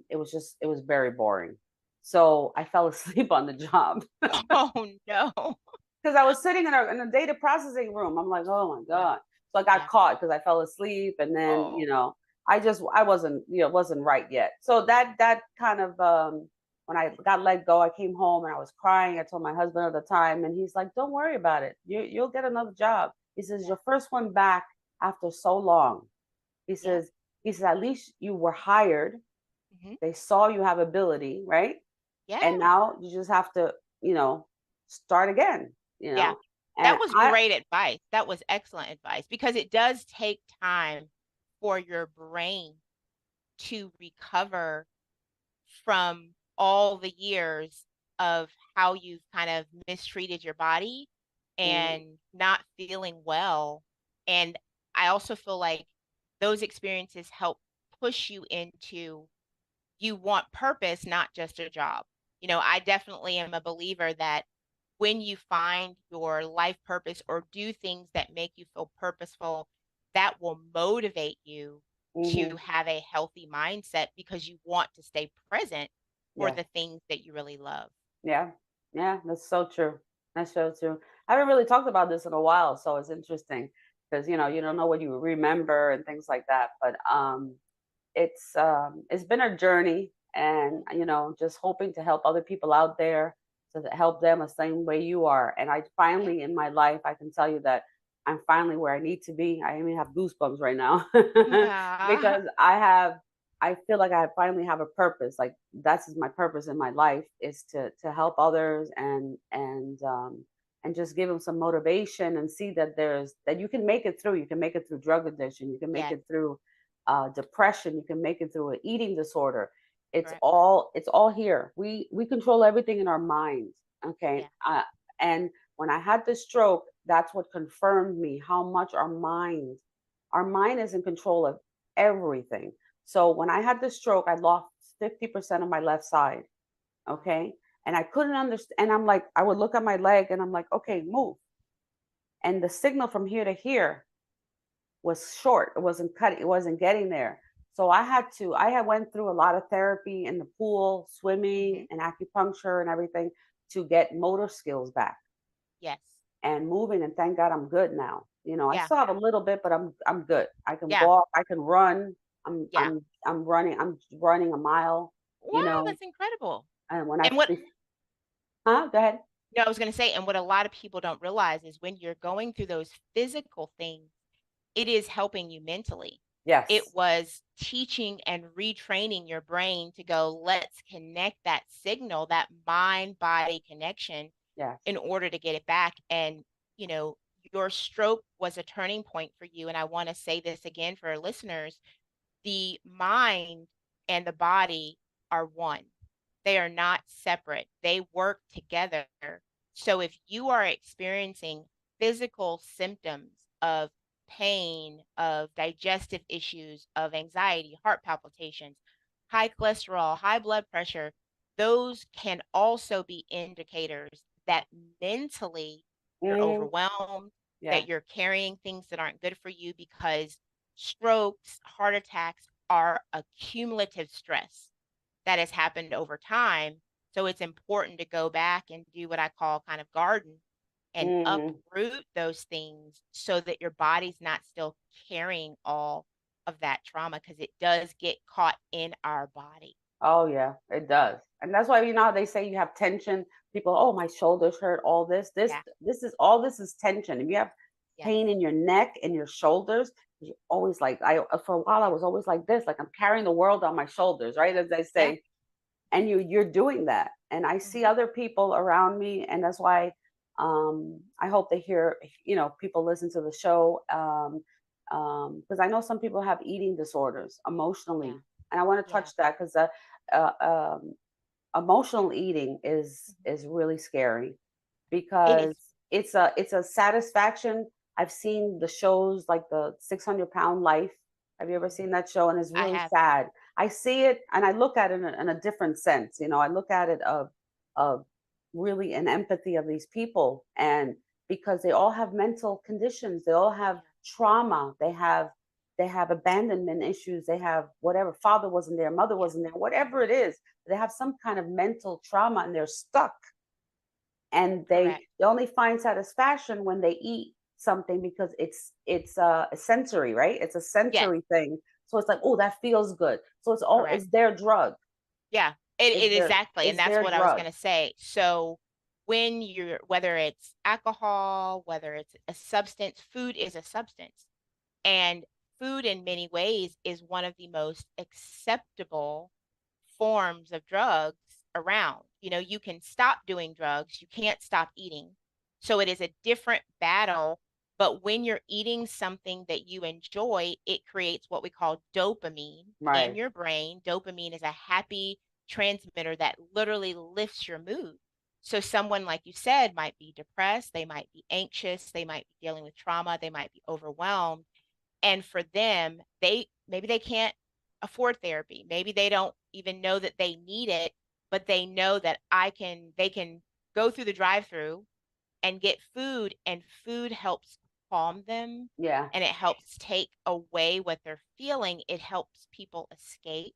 Speaker 1: it was very boring. So I fell asleep on the job
Speaker 2: Oh no.
Speaker 1: because I was sitting in a data processing room. I'm like, oh my
Speaker 2: Yeah.
Speaker 1: god! So I got
Speaker 2: Yeah.
Speaker 1: caught because I fell asleep, and then
Speaker 2: Oh.
Speaker 1: I wasn't wasn't right yet. So that kind of when I got let go, I came home and I was crying. I told my husband at the time, and he's like, don't worry about it. You'll get another job. He says,
Speaker 2: Yeah.
Speaker 1: your first one back after so long. He
Speaker 2: Yeah.
Speaker 1: says he says at least you were hired.
Speaker 2: Hmm.
Speaker 1: They saw you have ability, right? And
Speaker 2: Yeah.
Speaker 1: now you just have to, start again,
Speaker 2: Yeah.
Speaker 1: and
Speaker 2: That was
Speaker 1: I
Speaker 2: great advice. That was excellent advice because it does take time for your brain to recover from all the years of how you've kind of mistreated your body
Speaker 1: mhm,
Speaker 2: and not feeling well. And I also feel like those experiences help push you into you want purpose, not just a job. I definitely am a believer that when you find your life purpose or do things that make you feel purposeful, that will motivate you to
Speaker 1: mhm,
Speaker 2: have a healthy mindset because you want to stay present for
Speaker 1: yeah,
Speaker 2: the things that you really love.
Speaker 1: yeah, yeah, that's so true. That's so true. I haven't really talked about this in a while, so it's interesting. because you don't know what you remember and things like that. But it's been a journey, and just hoping to help other people out there, to help them the same way you are. And I
Speaker 2: Yeah.
Speaker 1: finally, in my life, I can tell you that I'm finally where I need to be. I even have goosebumps right now
Speaker 2: Yeah.
Speaker 1: because I feel like I finally have a purpose. Like that's my purpose in my life, is to help others, and just give them some motivation, and see that you can make it through. You can make it through drug addiction. You can make
Speaker 2: Yes.
Speaker 1: it through depression. You can make it through an eating disorder. It's
Speaker 2: Correct.
Speaker 1: all here. We control everything in our minds. Okay.
Speaker 2: Yeah.
Speaker 1: And when I had this stroke, that's what confirmed me how much our mind is in control of everything. So when I had the stroke, I lost 50% of my left side.
Speaker 2: Wow.
Speaker 1: Okay. And I couldn't understand. And I'm like, I would look at my leg and I'm like, okay, move. And the signal from here to here was short. It wasn't cutting. It wasn't getting there. So I had went through a lot of therapy in the pool,
Speaker 2: Hmm.
Speaker 1: swimming and acupuncture and everything, to get motor skills back
Speaker 2: Yes.
Speaker 1: and moving. And thank God I'm good now. I
Speaker 2: Yeah.
Speaker 1: still have a little bit, but I'm good. I can
Speaker 2: Yeah.
Speaker 1: walk, I can run. I'm
Speaker 2: Yeah.
Speaker 1: I'm I'm running a mile, you
Speaker 2: Wow,
Speaker 1: know,
Speaker 2: that's incredible.
Speaker 1: and
Speaker 2: And what
Speaker 1: huh? Go ahead.
Speaker 2: no, I was gonna say, and what a lot of people don't realize is when you're going through those physical things, it is helping you mentally. It
Speaker 1: Yes.
Speaker 2: was teaching and retraining your brain to go, let's connect that signal, that mind body connection
Speaker 1: Yes.
Speaker 2: in order to get it back. And, you know, your stroke was a turning point for you. And I want to say this again for our listeners: the mind and the body are one. They are not separate. They work together. So if you are experiencing physical symptoms of pain, of digestive issues, of anxiety, heart palpitations, high cholesterol, high blood pressure, those can also be indicators that mentally you're
Speaker 1: Hmm.
Speaker 2: overwhelmed,
Speaker 1: Yeah.
Speaker 2: that you're carrying things that aren't good for you, because strokes, heart attacks are a cumulative stress that has happened over time. So it's important to go back and do what I call kind of garden and
Speaker 1: Hmm.
Speaker 2: uproot those things so that your body's not still carrying all of that trauma, because it does get caught in our body.
Speaker 1: Oh yeah, it does. And that's why how they say you have tension. People, oh, my shoulders hurt, all this. This
Speaker 2: Yeah.
Speaker 1: this is all this is tension. If you have
Speaker 2: Yes.
Speaker 1: pain in your neck and your shoulders, you always like I for a while I was always like this, like I'm carrying the world on my shoulders, right? As I
Speaker 2: Yeah.
Speaker 1: say. And you're doing that. And I see
Speaker 2: Hmm.
Speaker 1: other people around me, and that's why I hope they hear, people listen to the show. Because I know some people have eating disorders
Speaker 2: Yeah.
Speaker 1: emotionally, and I want to
Speaker 2: Yeah.
Speaker 1: touch that because uh, um, emotional eating is
Speaker 2: Mhm.
Speaker 1: is really scary,
Speaker 2: It is.
Speaker 1: because it's a satisfaction. I've seen the shows like the 600-pound life. Have you ever
Speaker 2: Mhm.
Speaker 1: seen that show? And it's
Speaker 2: I
Speaker 1: really
Speaker 2: have.
Speaker 1: sad. I see it and I look at it in a different sense. I look at it of really an empathy of these people, and because they all have mental conditions, they all have
Speaker 2: Yeah.
Speaker 1: trauma, they have abandonment issues, they have whatever, father wasn't there, mother
Speaker 2: Yeah.
Speaker 1: wasn't there, whatever
Speaker 2: Hmm.
Speaker 1: it is, they have some kind of mental trauma and they're stuck, and they
Speaker 2: Correct.
Speaker 1: only find satisfaction when they eat something, because it's a sensory, right? It's a
Speaker 2: Yes.
Speaker 1: sensory thing. So it's like, oh, that feels good. So
Speaker 2: Correct.
Speaker 1: it's their drug.
Speaker 2: Yeah, it exactly, and
Speaker 1: It's
Speaker 2: that's
Speaker 1: their
Speaker 2: what I was
Speaker 1: drug.
Speaker 2: gonna say. So when you're, whether it's alcohol, whether it's a substance, food is a substance. And food in many ways is one of the most acceptable forms of drugs around. You know, you can stop doing drugs, you can't stop eating. So it is a different battle. But when you're eating something that you enjoy, it creates what we call dopamine in
Speaker 1: Right.
Speaker 2: your brain. Dopamine is a happy transmitter that literally lifts your mood. So someone, like you said, might be depressed, they might be anxious, they might be dealing with trauma, they might be overwhelmed, and for them, maybe they can't afford therapy. Maybe they don't even know that they need it, but they know that they can go through the drive-through and get food, and food helps calm them,
Speaker 1: Yeah.
Speaker 2: and it helps take away what they're feeling. It helps people escape.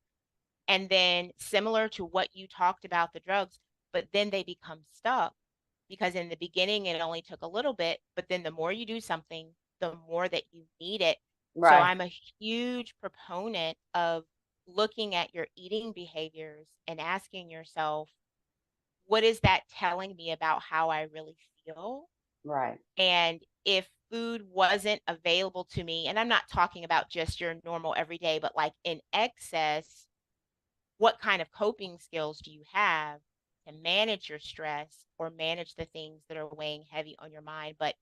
Speaker 2: And then, similar to what you talked about the drugs, but then they become stuck, because in the beginning it only took a little bit, but then the more you do something, the more that you need it. So
Speaker 1: Right.
Speaker 2: I'm a huge proponent of looking at your eating behaviors and asking yourself, what is that telling me about how I really feel?
Speaker 1: Right.
Speaker 2: And if food wasn't available to me, and I'm not talking about just your normal everyday, but like in excess, what kind of coping skills do you have to manage your stress or manage the things that are weighing heavy on your mind? But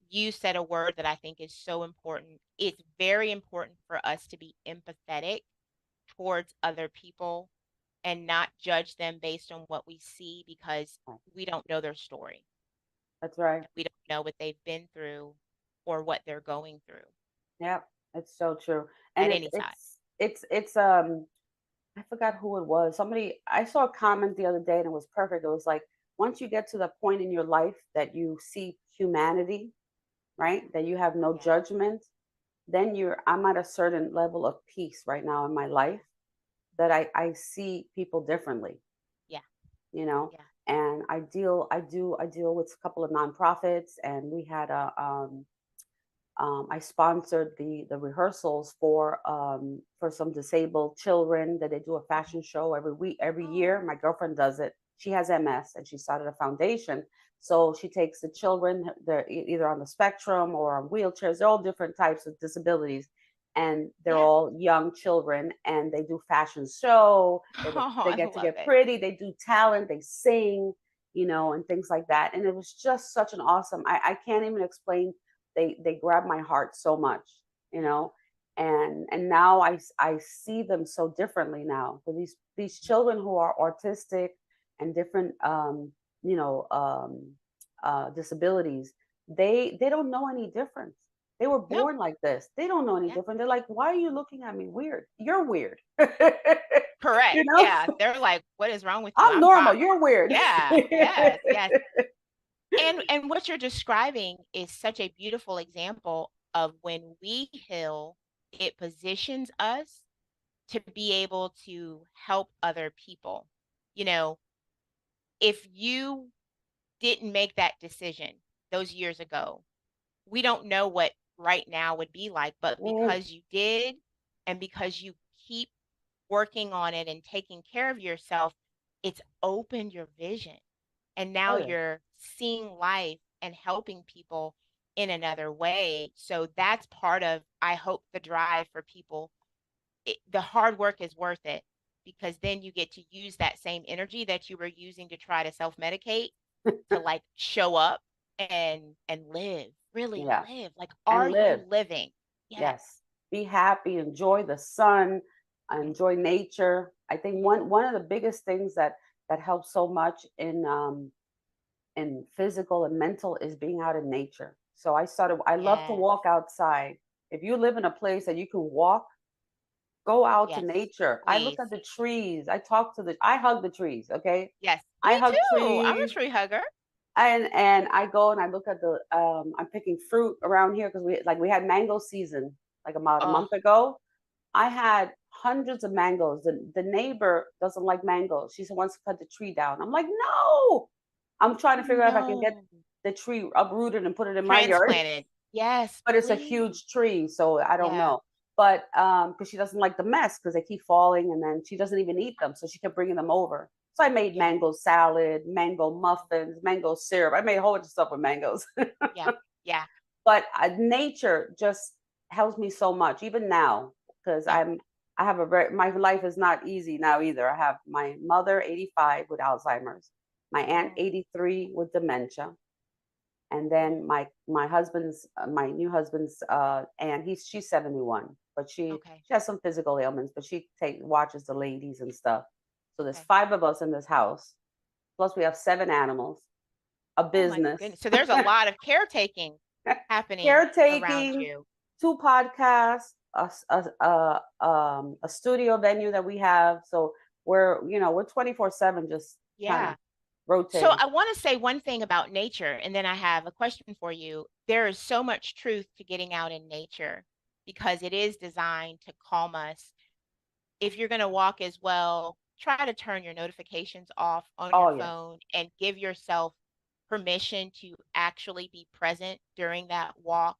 Speaker 2: you said a word that I think is so important. It's very important for us to be empathetic towards other people and not judge them based on what we see because
Speaker 1: Right.
Speaker 2: we don't know their story.
Speaker 1: That's right.
Speaker 2: We don't know what they've been through or what they're going through
Speaker 1: Yep. It's so true. And
Speaker 2: at
Speaker 1: it,
Speaker 2: any side.
Speaker 1: it's I forgot who it was. Somebody, I saw a comment the other day and it was perfect. It was like, once you get to the point in your life that you see humanity, right? That you have no
Speaker 2: Yeah.
Speaker 1: judgment, then I'm at a certain level of peace right now in my life that I see people differently,
Speaker 2: Yeah.
Speaker 1: you know.
Speaker 2: Yeah.
Speaker 1: And I deal with a couple of nonprofits, and we had I sponsored the rehearsals for some disabled children that they do a
Speaker 2: Mhm.
Speaker 1: fashion show every week, every year.
Speaker 2: Oh,
Speaker 1: My girlfriend does it. She has MS and she started a foundation. So she takes the children, they're either on the spectrum or on wheelchairs. They're all different types of disabilities, and they're
Speaker 2: yeah.
Speaker 1: all young children. And they do fashion show.
Speaker 2: Oh,
Speaker 1: They
Speaker 2: I
Speaker 1: get to
Speaker 2: love
Speaker 1: get
Speaker 2: it.
Speaker 1: pretty. They do talent. They sing,
Speaker 2: Yeah.
Speaker 1: and things like that. And it was just such an awesome. I can't even explain. They grab my heart so much, you
Speaker 2: Yeah.
Speaker 1: know. And now I see them so differently now. For these
Speaker 2: Mhm.
Speaker 1: children who are autistic and different you know disabilities, they don't know any difference. They were
Speaker 2: No.
Speaker 1: born like this. They don't know any
Speaker 2: Yeah.
Speaker 1: different. They're like, why are you looking at me weird? You're weird.
Speaker 2: Correct.
Speaker 1: you know
Speaker 2: Yeah. They're like, what is wrong with you?
Speaker 1: I'm
Speaker 2: I'm fine.
Speaker 1: normal, you're weird.
Speaker 2: Yeah. Yes. Yes. And what you're describing is such a beautiful example of when we heal, it positions us to be able to help other people. You know, if you didn't make that decision those years ago, we don't know what right now would be like, but
Speaker 1: Mm,
Speaker 2: because you did and because you keep working on it and taking care of yourself, it's opened your vision. And now
Speaker 1: oh yeah.
Speaker 2: you're seeing life and helping people in another way. So that's part of, I hope, the drive for people. The hard work is worth it because then you get to use that same energy that you were using to try to self-medicate to like show up and live, really
Speaker 1: Yeah.
Speaker 2: live. Like,
Speaker 1: And
Speaker 2: are you
Speaker 1: live.
Speaker 2: living? Yes.
Speaker 1: Yes. Be happy, enjoy the sun,
Speaker 2: Yeah.
Speaker 1: enjoy nature. I think
Speaker 2: Yeah.
Speaker 1: one of the biggest things that helps so much in physical and mental is being out in nature. So I love to
Speaker 2: Yes.
Speaker 1: walk outside. If you live in a place that you can walk, go out to
Speaker 2: Yes.
Speaker 1: nature. I look
Speaker 2: Please.
Speaker 1: at the trees. I hug the trees, okay?
Speaker 2: Yes.
Speaker 1: I
Speaker 2: Me
Speaker 1: hug
Speaker 2: too. I'm a
Speaker 1: trees.
Speaker 2: tree hugger.
Speaker 1: And I go and I look at I'm picking fruit around here because we had mango season like about a
Speaker 2: Oh,
Speaker 1: month ago. I had hundreds of mangoes. The neighbor doesn't like mangoes. She wants to cut the tree down. I'm like, no. I'm trying to figure out if I can get
Speaker 2: no.
Speaker 1: the tree uprooted and put it in my yard.
Speaker 2: Transplanted. Yes,
Speaker 1: But it's a
Speaker 2: please.
Speaker 1: huge tree, so I don't
Speaker 2: Yeah.
Speaker 1: know. But because she doesn't like the mess because they keep falling, and then she doesn't even eat them, so she kept bringing them over. So I made
Speaker 2: Yeah.
Speaker 1: mango salad, mango muffins, mango syrup. I made a whole bunch of stuff with mangoes.
Speaker 2: Yeah. Yeah.
Speaker 1: But nature just helps me so much, even now, because
Speaker 2: Yeah.
Speaker 1: I have a very my life is not easy now either. I have my mother 85 with Alzheimer's, my aunt
Speaker 2: Oh.
Speaker 1: 83 with dementia, and
Speaker 2: Oh.
Speaker 1: then my new husband's and she's 71, but
Speaker 2: Okay.
Speaker 1: she has some physical ailments, but she take watches the ladies and stuff. So there's
Speaker 2: Okay.
Speaker 1: five of us in this house, plus we have seven animals, a
Speaker 2: Oh my
Speaker 1: business.
Speaker 2: goodness. So there's a lot of caretaking happening around
Speaker 1: Caretaking,
Speaker 2: you.
Speaker 1: two podcasts, a studio venue that we have. So we're 24/7, just kind of
Speaker 2: Yeah. So
Speaker 1: rotating.
Speaker 2: I want to say one thing about nature, and then I have a question for you. There is so much truth to getting out in nature because it is designed to calm us. If you're going to walk as well, try to turn your notifications off on your
Speaker 1: Oh yes.
Speaker 2: phone and give yourself permission to actually be present during that walk.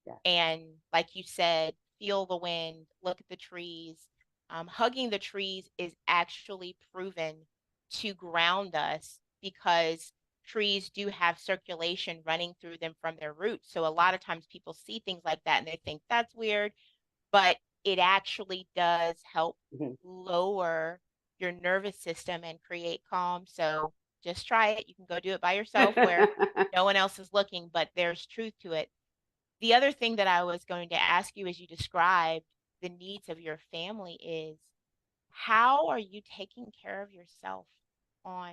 Speaker 1: Yeah.
Speaker 2: And like you said, feel the wind, look at the trees. Hugging the trees is actually proven to ground us because trees do have circulation running through them from their roots. So a lot of times people see things like that and they think that's weird, but it actually does help
Speaker 1: Mhm.
Speaker 2: lower your nervous system and create calm. So just try it. You can go do it by yourself where no one else is looking, but there's truth to it. The other thing that I was going to ask you as you described the needs of your family is how are you taking care of yourself on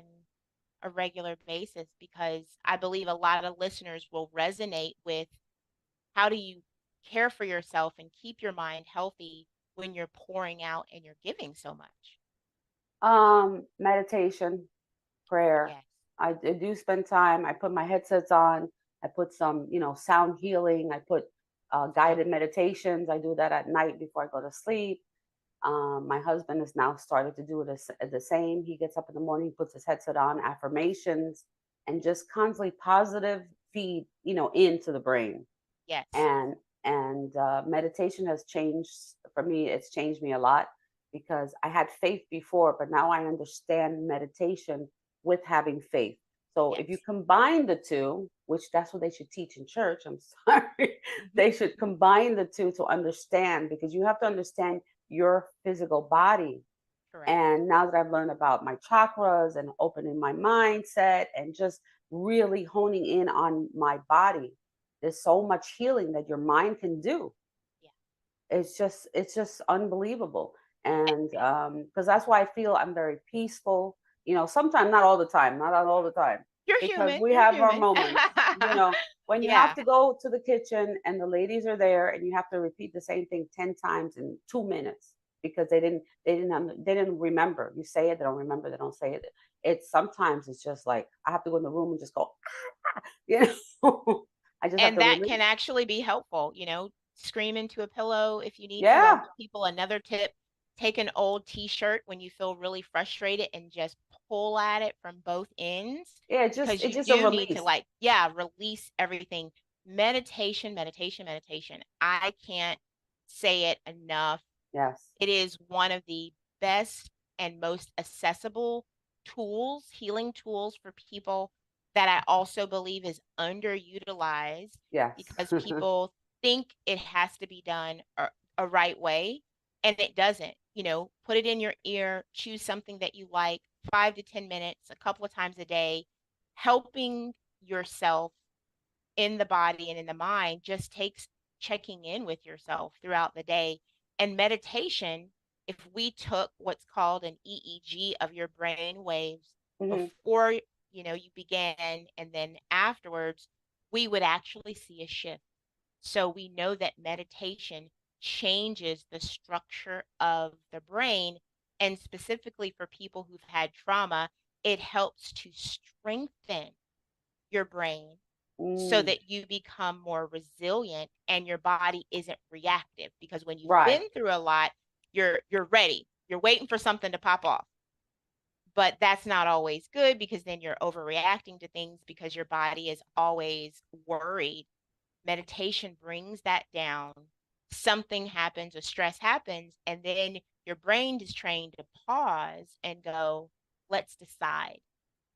Speaker 2: a regular basis? Because I believe a lot of listeners will resonate with how do you care for yourself and keep your mind healthy when you're pouring out and you're giving so much?
Speaker 1: Meditation, prayer.
Speaker 2: Yes.
Speaker 1: I do spend time. I put my headsets on. I put some, sound healing. I put
Speaker 2: So
Speaker 1: guided meditations. I do that at night before I go to sleep. My husband has now started to do the same. He gets up in the morning, he puts his headset on, affirmations, and just constantly positive feed, into the brain.
Speaker 2: yes.
Speaker 1: And meditation has changed for me. It's changed me a lot because I had faith before, but now I understand meditation with having faith. So if you
Speaker 2: Yes.
Speaker 1: combine the two, which that's what they should teach in church, I'm sorry,
Speaker 2: Mhm.
Speaker 1: they should combine the two to understand, because you have to understand your physical body.
Speaker 2: Correct.
Speaker 1: And now that I've learned about my chakras and opening my mindset and just really honing in on my body, there's so much healing that your mind can do.
Speaker 2: Yeah.
Speaker 1: It's just unbelievable. And because that's why I feel I'm very peaceful. Sometimes, not all the time, not all the time,
Speaker 2: You're
Speaker 1: because
Speaker 2: human.
Speaker 1: we
Speaker 2: You're
Speaker 1: have our
Speaker 2: human.
Speaker 1: moments. When you have
Speaker 2: Yeah.
Speaker 1: to go to the kitchen and the ladies are there and you have to repeat the same thing 10 times in 2 minutes because they didn't remember. You say it, they don't remember, they don't say it. It's sometimes it's just like I have to go in the room and just go, you I just have
Speaker 2: And
Speaker 1: to
Speaker 2: that
Speaker 1: release.
Speaker 2: can actually be helpful, scream into a pillow if you need to. I'll
Speaker 1: Yeah.
Speaker 2: give people another tip. Take an old t-shirt when you feel really frustrated and just pull at it from both ends
Speaker 1: Yeah, it's just
Speaker 2: because
Speaker 1: it's
Speaker 2: you
Speaker 1: just a
Speaker 2: do need to
Speaker 1: release.
Speaker 2: like, yeah, release everything. Meditation, meditation, meditation. I can't say it enough.
Speaker 1: Yes.
Speaker 2: It is one of the best and most accessible tools, healing tools for people that I also believe is underutilized
Speaker 1: Yes.
Speaker 2: because people think it has to be done a right way and it doesn't. Put it in your ear, choose something that you like, 5 to 10 minutes, a couple of times a day, helping yourself in the body and in the mind just takes checking in with yourself throughout the day. And meditation, if we took what's called an EEG of your brain waves
Speaker 1: Hmm.
Speaker 2: before you began and then afterwards, we would actually see a shift. So we know that meditation changes the structure of the brain. And specifically for people who've had trauma, it helps to strengthen your brain so
Speaker 1: Mm,
Speaker 2: that you become more resilient and your body isn't reactive because when you've
Speaker 1: right.
Speaker 2: been through a lot you're ready, you're waiting for something to pop off, but that's not always good because then you're overreacting to things because your body is always worried. Meditation brings that down. Something happens, a stress happens, and then your brain is trained to pause and go, let's decide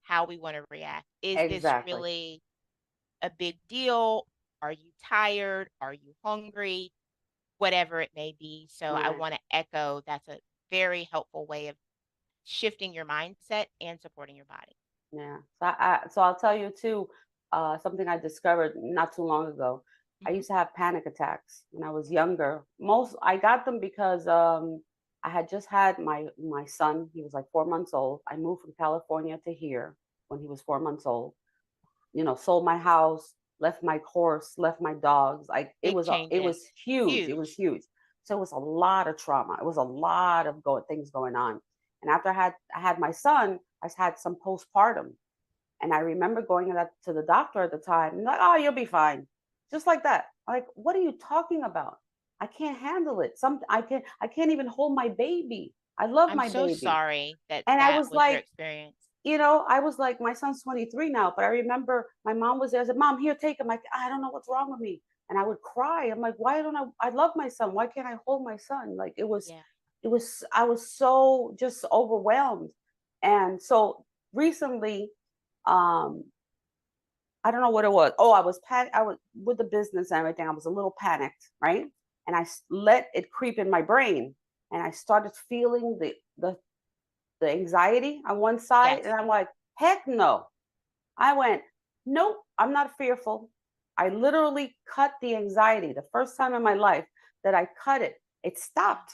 Speaker 2: how we want to react. Is this
Speaker 1: Exactly.
Speaker 2: really a big deal? Are you tired? Are you hungry? Whatever it may be. So I
Speaker 1: Right.
Speaker 2: want to echo that's a very helpful way of shifting your mindset and supporting your body.
Speaker 1: Yeah. So I'll tell you too, something I discovered not too long ago. I
Speaker 2: Hmm.
Speaker 1: used to have panic attacks when I was younger. Most I got them because I had just had my son. He was like 4 months old. I moved from California to here when he was 4 months old. Sold my house, left my horse, left my dogs. Like
Speaker 2: Big
Speaker 1: it
Speaker 2: changes.
Speaker 1: was huge. It was
Speaker 2: Huge.
Speaker 1: huge. So it was a lot of trauma. It was a lot of things going on. And after I had my son, I had some postpartum. And I remember going to the doctor at the time, and like, oh, you'll be fine. Just like that. Like, what are you talking about? I can't handle it. I can't even hold my baby. I love
Speaker 2: I'm
Speaker 1: my
Speaker 2: so
Speaker 1: baby.
Speaker 2: sorry that
Speaker 1: And I
Speaker 2: that
Speaker 1: was
Speaker 2: was your
Speaker 1: like,
Speaker 2: experience.
Speaker 1: my son's 23 now, but I remember my mom was there. I said, Mom, here, take him. I don't know what's wrong with me. and I would cry. I'm like, why don't I love my son? Why can't I hold my son? Like
Speaker 2: Yeah.
Speaker 1: I was so just overwhelmed. And so recently, um, I don't know what it was. Oh, I was with the business and everything. I was a little panicked, right? And let it creep in my brain, and I started feeling the anxiety on one side, and
Speaker 2: Yes.
Speaker 1: I'm like, heck no. I went, nope, I'm not fearful. I literally cut the anxiety. The first time in my life that I cut it, it
Speaker 2: Yeah.
Speaker 1: stopped.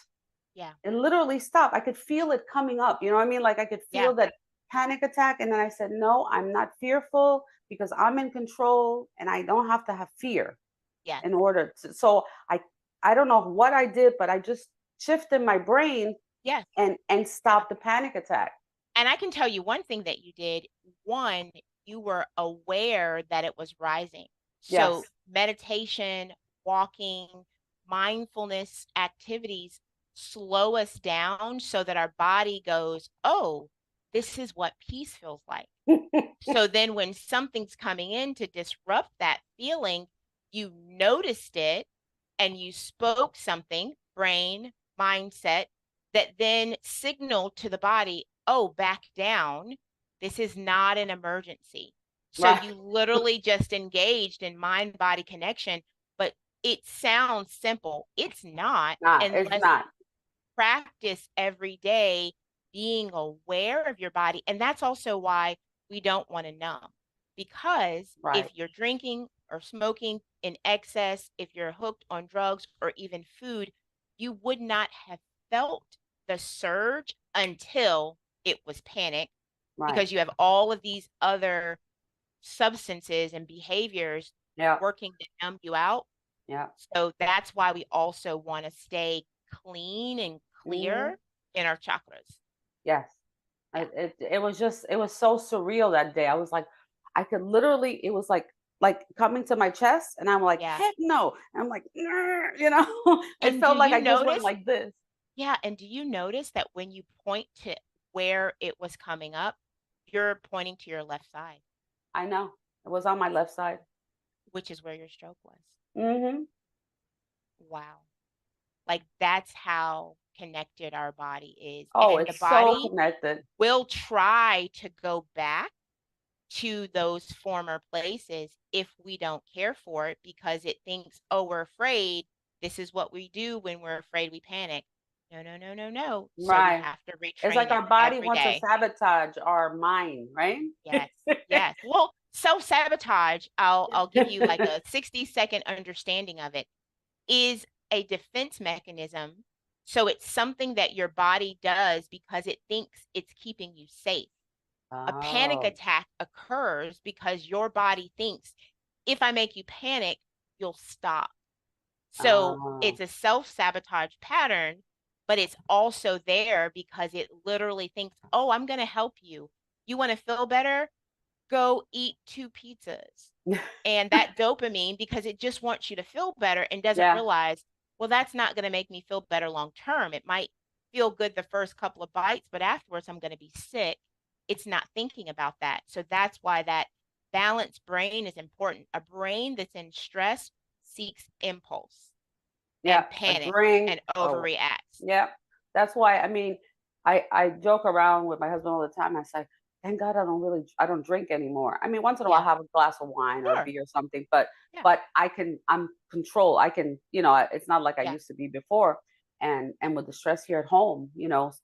Speaker 2: Yeah.
Speaker 1: It literally stopped. I could feel it coming up. You know what I mean? Like I could
Speaker 2: Yeah.
Speaker 1: feel that panic attack. And then I said, no, I'm not fearful because I'm in control and I don't have to have fear
Speaker 2: Yes.
Speaker 1: in order to. So I don't know what I did, but I just shifted my brain
Speaker 2: Yes.
Speaker 1: and
Speaker 2: Yeah.
Speaker 1: stopped the panic attack.
Speaker 2: And I can tell you one thing that you did. One, you were aware that it was rising. So
Speaker 1: Yes.
Speaker 2: meditation, walking, mindfulness activities slow us down so that our body goes, oh, this is what peace feels like. So then when something's coming in to disrupt that feeling, you noticed it and you spoke something, brain, mindset, that then signaled to the body, oh, back down. This is not an emergency. So
Speaker 1: Right.
Speaker 2: you literally just engaged in mind body connection, but it sounds simple. It's not
Speaker 1: Nah, it's
Speaker 2: unless
Speaker 1: not.
Speaker 2: practice every day being aware of your body. And that's also why we don't want to numb. Because if
Speaker 1: Right.
Speaker 2: you're drinking or smoking in excess, if you're hooked on drugs or even food, you would not have felt the surge until it was panic,
Speaker 1: Right.
Speaker 2: because you have all of these other substances and behaviors
Speaker 1: Yeah.
Speaker 2: working to numb you out.
Speaker 1: Yeah.
Speaker 2: So that's why we also want to stay clean and
Speaker 1: Hmm.
Speaker 2: clear in our chakras.
Speaker 1: Yes.
Speaker 2: Yeah.
Speaker 1: It was just it was so surreal that day. I was like, I could literally, it was like coming to my chest, and I'm like,
Speaker 2: Yeah.
Speaker 1: heck no. And I'm like, "Grr," you know, it
Speaker 2: And do
Speaker 1: felt like
Speaker 2: you
Speaker 1: I just went
Speaker 2: notice?
Speaker 1: like this.
Speaker 2: Yeah. And do you notice that when you point to where it was coming up, you're pointing to your left side,
Speaker 1: I know. It was on my left side.
Speaker 2: which is where your stroke was?
Speaker 1: Hmm.
Speaker 2: Wow. Like that's how connected our body is.
Speaker 1: Oh,
Speaker 2: And the
Speaker 1: it's so
Speaker 2: body
Speaker 1: connected.
Speaker 2: will try to go back to those former places if we don't care for it, because it thinks, oh, we're afraid. This is what we do when we're afraid, we panic. No, no, no, no, no. So we
Speaker 1: Right.
Speaker 2: have to
Speaker 1: It's
Speaker 2: retrain
Speaker 1: like
Speaker 2: it
Speaker 1: our body
Speaker 2: every
Speaker 1: wants to
Speaker 2: day.
Speaker 1: sabotage our mind, right?
Speaker 2: Yes. Yes. Well, self-sabotage, I'll give you like a 60-second understanding of it, is a defense mechanism. So it's something that your body does because it thinks it's keeping you safe. A panic
Speaker 1: Oh.
Speaker 2: attack occurs because your body thinks, if I make you panic, you'll stop. So
Speaker 1: Oh.
Speaker 2: it's a self sabotage pattern, but it's also there because it literally thinks, oh, I'm going to help you. You want to feel better? Go eat 2 pizzas. And that dopamine, because it just wants you to feel better and doesn't
Speaker 1: Yeah.
Speaker 2: realize, well, that's not going to make me feel better long term. It might feel good the first couple of bites, but afterwards I'm going to be sick. It's not thinking about that. So that's why that balanced brain is important. A brain that's in stress seeks impulse
Speaker 1: Yeah.
Speaker 2: and
Speaker 1: A
Speaker 2: panics
Speaker 1: drink.
Speaker 2: and
Speaker 1: Oh,
Speaker 2: overreacts.
Speaker 1: yeah. That's why, I mean, I joke around with my husband all the time. I say, thank God I don't drink anymore. I mean, once in a while I
Speaker 2: Yeah,
Speaker 1: have a glass of wine or a
Speaker 2: sure.
Speaker 1: beer or something, but
Speaker 2: Yeah,
Speaker 1: I'm control. I can, it's not like I
Speaker 2: yeah.
Speaker 1: used to be before. And with the stress here at home,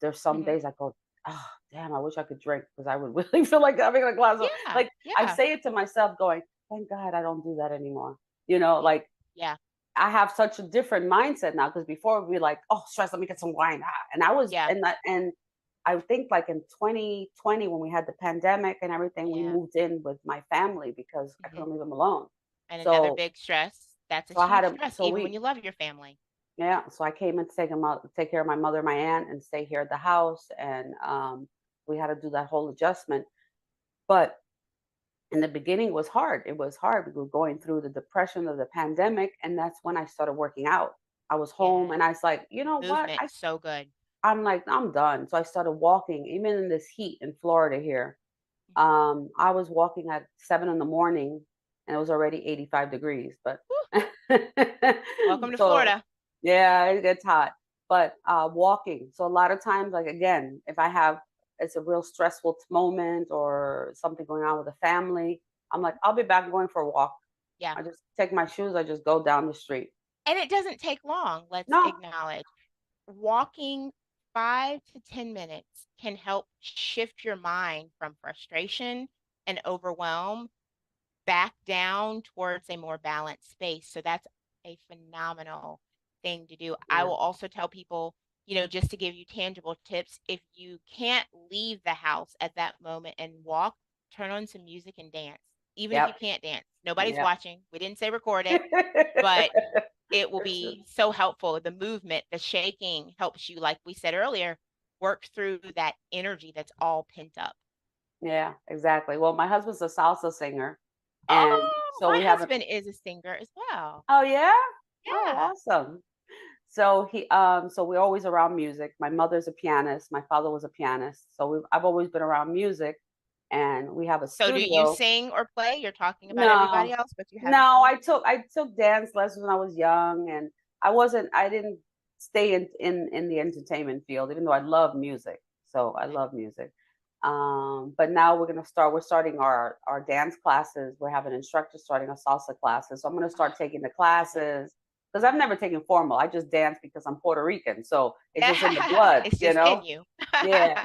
Speaker 1: there's some
Speaker 2: Hmm.
Speaker 1: days I go, oh damn, I wish I could drink because I would really feel like having a glass of,
Speaker 2: Yeah,
Speaker 1: like, I
Speaker 2: yeah,
Speaker 1: say it to myself going, thank God I don't do that anymore.
Speaker 2: yeah,
Speaker 1: Like,
Speaker 2: yeah,
Speaker 1: I have such a different mindset now, because before we'd be like, oh, stress, let me get some wine. And I was,
Speaker 2: yeah,
Speaker 1: and I think like in 2020, when we had the pandemic and everything, we
Speaker 2: yeah.
Speaker 1: moved in with my family because I
Speaker 2: Hmm.
Speaker 1: couldn't leave them alone.
Speaker 2: And another
Speaker 1: So,
Speaker 2: big stress. That's a
Speaker 1: so I had
Speaker 2: huge
Speaker 1: to,
Speaker 2: stress,
Speaker 1: so
Speaker 2: even when you love your family.
Speaker 1: yeah, so I came in to take care of my mother, my aunt, and stay here at the house. And we had to do that whole adjustment. But in the beginning, it was hard. It was hard. We were going through the depression of the pandemic. And that's when I started working out. I was home
Speaker 2: Yeah.
Speaker 1: and I was like, you know what?
Speaker 2: Movement, so good.
Speaker 1: I'm like, I'm done. So I started walking, even in this heat in Florida here.
Speaker 2: Mhm.
Speaker 1: I was walking at 7 in the morning, and it was already 85 degrees. But
Speaker 2: Woo! Welcome to
Speaker 1: So
Speaker 2: Florida.
Speaker 1: yeah, it gets hot. But walking. So a lot of times, like again, if I have it's a real stressful moment or something going on with the family, I'm like, I'll be back going for a walk.
Speaker 2: Yeah.
Speaker 1: I just take my shoes, I just go down the street.
Speaker 2: And it doesn't take long, let's
Speaker 1: No,
Speaker 2: acknowledge. Walking 5 to 10 minutes can help shift your mind from frustration and overwhelm back down towards a more balanced space. So that's a phenomenal thing to do. I
Speaker 1: yeah,
Speaker 2: will also tell people, just to give you tangible tips, if you can't leave the house at that moment and walk, turn on some music and dance. Even if you
Speaker 1: yep,
Speaker 2: can't dance, nobody's
Speaker 1: yep.
Speaker 2: watching. We didn't say record it, but it will
Speaker 1: It's
Speaker 2: be so helpful. The movement, the shaking helps you, like we said earlier, work through that energy that's all pent up.
Speaker 1: yeah, exactly. Well, my husband's a salsa singer, and
Speaker 2: Oh,
Speaker 1: so
Speaker 2: my
Speaker 1: we have a
Speaker 2: husband is a singer as well.
Speaker 1: oh yeah? Oh,
Speaker 2: Yeah.
Speaker 1: awesome. So we're always around music. My mother's a pianist, my father was a pianist. So I've always been around music, and we have a
Speaker 2: So do you
Speaker 1: studio.
Speaker 2: sing or play? You're talking about everybody
Speaker 1: No.
Speaker 2: else, but you haven't
Speaker 1: No,
Speaker 2: sung?
Speaker 1: I took dance lessons when I was young, and I didn't stay in the entertainment field, even though I love music. So I
Speaker 2: Okay.
Speaker 1: love music. But now we're starting our dance classes. We're having instructors starting a salsa classes. So I'm gonna start taking the classes because I've never taken formal. I just dance because I'm Puerto Rican. So it's just in the blood,
Speaker 2: It's
Speaker 1: you
Speaker 2: just in
Speaker 1: know?
Speaker 2: you.
Speaker 1: Yeah.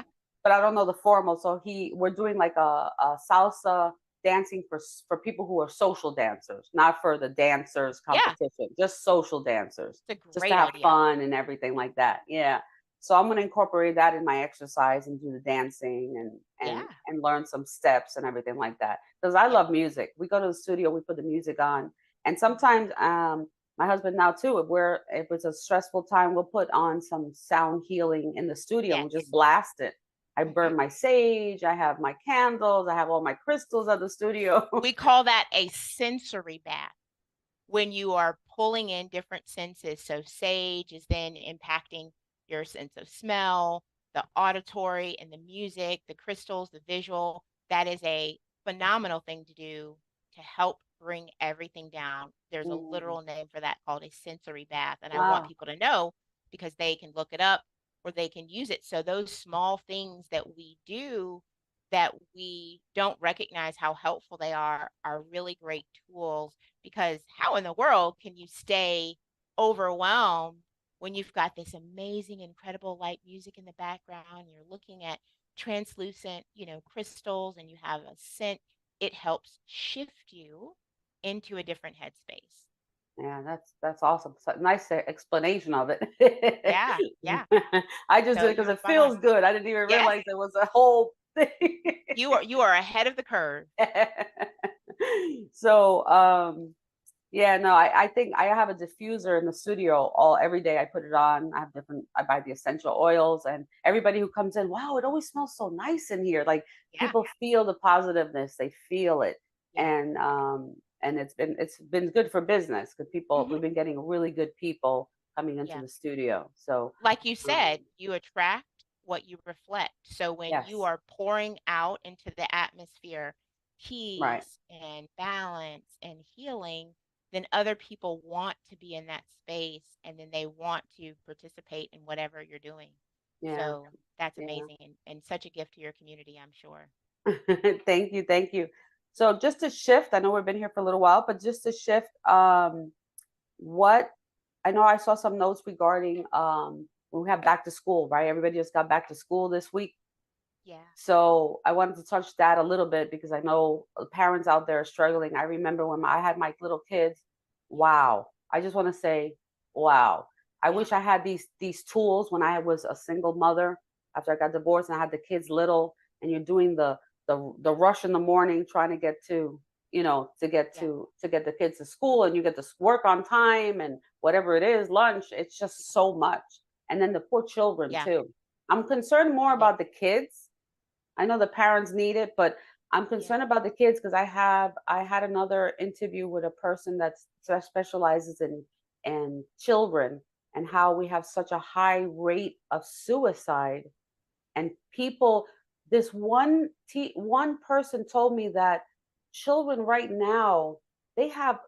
Speaker 1: But I don't know the formal. So we're doing like a salsa dancing for people who are social dancers, not for the dancers
Speaker 2: Yeah,
Speaker 1: competition, just social dancers,
Speaker 2: it's a
Speaker 1: just to
Speaker 2: great
Speaker 1: have
Speaker 2: idea.
Speaker 1: fun and everything like that. Yeah. So I'm gonna incorporate that in my exercise and do the dancing
Speaker 2: Yeah,
Speaker 1: and learn some steps and everything like that. Because I
Speaker 2: yeah.
Speaker 1: love music. We go to the studio, we put the music on, and
Speaker 2: Mhm.
Speaker 1: sometimes my husband now too, if it's a stressful time, we'll put on some sound healing in the studio and we just
Speaker 2: Yes.
Speaker 1: blast it. I
Speaker 2: Mhm.
Speaker 1: burn my sage, I have my candles, I have all my crystals at the studio.
Speaker 2: We call that a sensory bath when you are pulling in different senses. So sage is then impacting your sense of smell, the auditory and the music, the crystals, the visual. That is a phenomenal thing to do to help bring everything down. There's a
Speaker 1: Mm,
Speaker 2: literal name for that called a sensory bath. And I want
Speaker 1: wow.
Speaker 2: people to know because they can look it up or they can use it. So those small things that we do that we don't recognize how helpful they are really great tools, because how in the world can you stay overwhelmed when you've got this amazing, incredible light music in the background? You're looking at translucent, crystals, and you have a scent. It helps shift you into a different headspace.
Speaker 1: Yeah, that's awesome. So, nice explanation of it.
Speaker 2: Yeah, yeah.
Speaker 1: I just
Speaker 2: So
Speaker 1: do it because
Speaker 2: you're
Speaker 1: it
Speaker 2: spot on.
Speaker 1: feels good. I didn't even
Speaker 2: Yes,
Speaker 1: realize there was a whole thing.
Speaker 2: you are ahead of the curve.
Speaker 1: So, yeah, no, I think I have a diffuser in the studio all every day. I put it on. I buy the essential oils, and everybody who comes in, wow, it always smells so nice in here. Like
Speaker 2: Yeah,
Speaker 1: people feel the positiveness, they feel it,
Speaker 2: yeah,
Speaker 1: and it's been good for business because we've
Speaker 2: hmm
Speaker 1: been getting really good people coming into
Speaker 2: yeah.
Speaker 1: the studio. So,
Speaker 2: Like you
Speaker 1: um,
Speaker 2: said, you attract what you reflect. So when you
Speaker 1: yes,
Speaker 2: are pouring out into the atmosphere
Speaker 1: right,
Speaker 2: peace and balance and healing, then other people want to be in that space and then they want to participate in whatever you're doing.
Speaker 1: yeah,
Speaker 2: So that's
Speaker 1: yeah.
Speaker 2: amazing and such a gift to your community, I'm sure.
Speaker 1: Thank you, thank you. So just to shift, I know we've been here for a little while, but just to shift, what I know I saw some notes regarding we have back to school, right? Everybody just got back to school this week.
Speaker 2: Yeah.
Speaker 1: So I wanted to touch that a little bit because I know parents out there are struggling. I remember when I had my little kids. Wow. I just want to say, wow. I
Speaker 2: Yeah.
Speaker 1: wish I had these tools when I was a single mother after I got divorced and I had the kids little and you're doing the rush in the morning trying to get to,
Speaker 2: Yeah.
Speaker 1: to get the kids to school and you get to work on time and whatever it is, lunch, it's just
Speaker 2: Yeah.
Speaker 1: so much. And then the poor children
Speaker 2: Yeah.
Speaker 1: too. I'm concerned more
Speaker 2: It is.
Speaker 1: about the kids. I know the parents need it, but I'm
Speaker 2: Yeah.
Speaker 1: concerned about the kids because I had another interview with a person that specializes in children and how we have such a high rate of suicide and people. This one person told me that children right now they have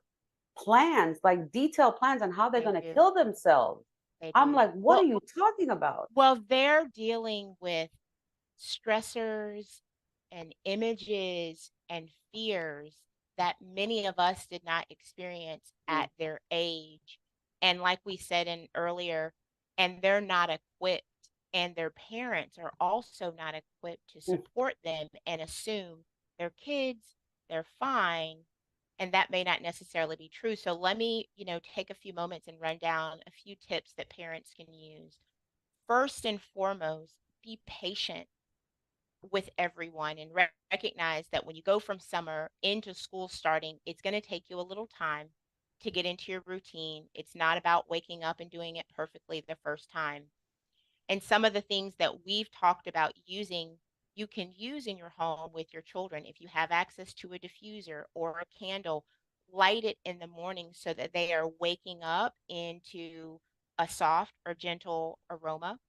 Speaker 1: plans, like detailed plans on how they're
Speaker 2: They
Speaker 1: going to
Speaker 2: do.
Speaker 1: kill themselves.
Speaker 2: They
Speaker 1: I'm
Speaker 2: do.
Speaker 1: like, what are you talking about?
Speaker 2: Well, they're dealing with stressors and images and fears that many of us did not experience
Speaker 1: Mm,
Speaker 2: at their age. And like we said in earlier, and they're not equipped, and their parents are also not equipped to
Speaker 1: mm,
Speaker 2: support them and assume they're kids, they're fine. And that may not necessarily be true. So let me, take a few moments and run down a few tips that parents can use. First and foremost, be patient with everyone and recognize that when you go from summer into school starting, it's going to take you a little time to get into your routine. It's not about waking up and doing it perfectly the first time. And some of the things that we've talked about using, you can use in your home with your children. If you have access to a diffuser or a candle, light it in the morning so that they are waking up into a soft or gentle aroma.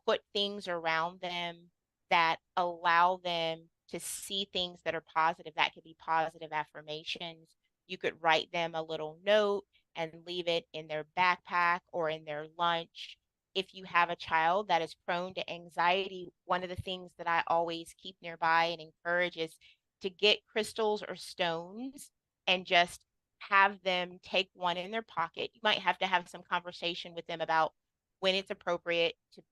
Speaker 2: Put things around them that allow them to see things that are positive. That could be positive affirmations. You could write them a little note and leave it in their backpack or in their lunch. If you have a child that is prone to anxiety, one of the things that I always keep nearby and encourage is to get crystals or stones and just have them take one in their pocket. You might have to have some conversation with them about when it's appropriate to,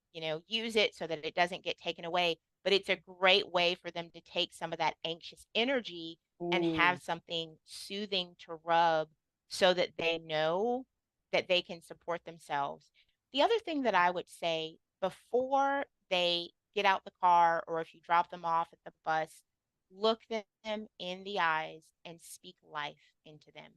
Speaker 2: use it so that it doesn't get taken away. But it's a great way for them to take some of that anxious energy and
Speaker 1: mm,
Speaker 2: have something soothing to rub so that they know that they can support themselves. The other thing that I would say before they get out the car or if you drop them off at the bus, look them in the eyes and speak life into them.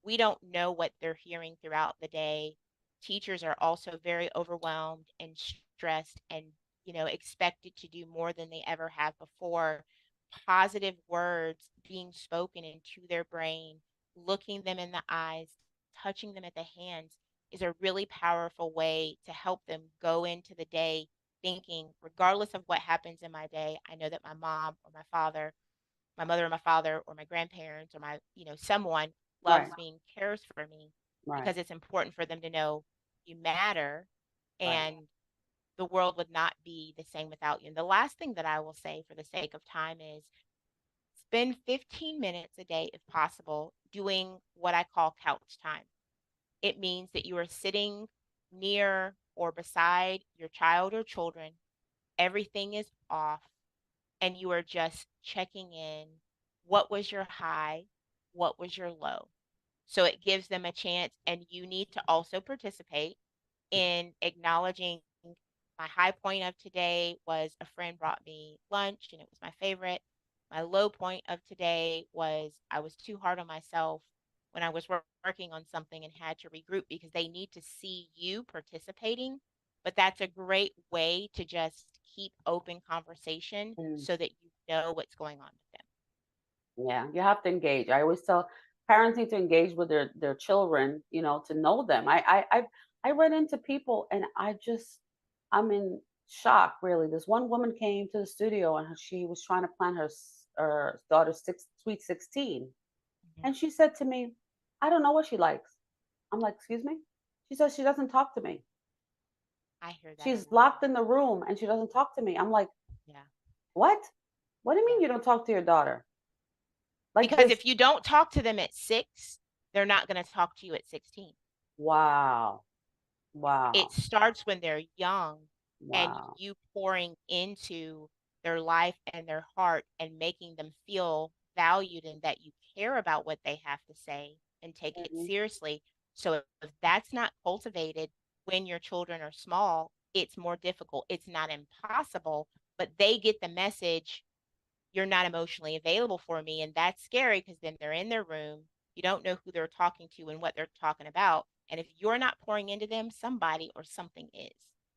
Speaker 2: We don't know what they're hearing throughout the day. Teachers are also very overwhelmed and stressed and, expected to do more than they ever have before. Positive words being spoken into their brain, looking them in the eyes, touching them at the hands is a really powerful way to help them go into the day thinking, regardless of what happens in my day, I know that my mom or my mother or my father or my grandparents or someone
Speaker 1: right,
Speaker 2: loves me and cares for me
Speaker 1: right,
Speaker 2: because it's important for them to know you matter
Speaker 1: right.
Speaker 2: and the world would not be the same without you. And the last thing that I will say for the sake of time is spend 15 minutes a day, if possible, doing what I call couch time. It means that you are sitting near or beside your child or children. Everything is off and you are just checking in. What was your high? What was your low? So it gives them a chance, and you need to also participate in acknowledging my high point of today was a friend brought me lunch and it was my favorite. My low point of today was I was too hard on myself when I was working on something and had to regroup because they need to see you participating. But that's a great way to just keep open conversation
Speaker 1: Mm.
Speaker 2: so that you know what's going on with them.
Speaker 1: Yeah, you have to engage. I always tell parents need to engage with their children, to know them. I run into people and I'm in shock really. This one woman came to the studio and she was trying to plan her daughter's sweet 16.
Speaker 2: Mhm.
Speaker 1: And she said to me, I don't know what she likes. I'm like, excuse me? She says she doesn't talk to me.
Speaker 2: I hear that a
Speaker 1: She's
Speaker 2: lot.
Speaker 1: locked in the room and she doesn't talk to me. I'm like,
Speaker 2: Yeah.
Speaker 1: what? What do you
Speaker 2: Yeah.
Speaker 1: mean you don't talk to your daughter? Like
Speaker 2: Because
Speaker 1: this.
Speaker 2: if you don't talk to them at 6, they're not going to talk to you at 16.
Speaker 1: Wow.
Speaker 2: It
Speaker 1: Wow.
Speaker 2: starts when they're young and
Speaker 1: Wow.
Speaker 2: you pouring into their life and their heart and making them feel valued and that you care about what they have to say and take it
Speaker 1: Mhm.
Speaker 2: seriously. So if that's not cultivated when your children are small, it's more difficult. It's not impossible, but they get the message you're not emotionally available for me. And that's scary because then they're in their room. You don't know who they're talking to and what they're talking about. And if you're not pouring into them, somebody or something is.